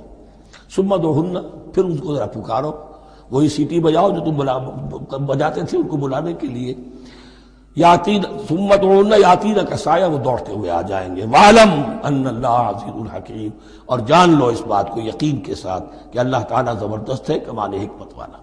S1: ثم ادعوهن، پھر ان کو ذرا پکارو، وہی سیٹی بجاؤ جو تم بجاتے تھے ان کو بلانے کے لیے۔ یاتین ثم دعون یاتین کا سایہ، وہ دوڑتے ہوئے آ جائیں گے. وَاعْلَمْ أَنَّ اللَّهَ عَزِيزٌ حَكِيمٌ، اور جان لو اس بات کو یقین کے ساتھ کہ اللہ تعالیٰ زبردست ہے، کمال حکمت والا.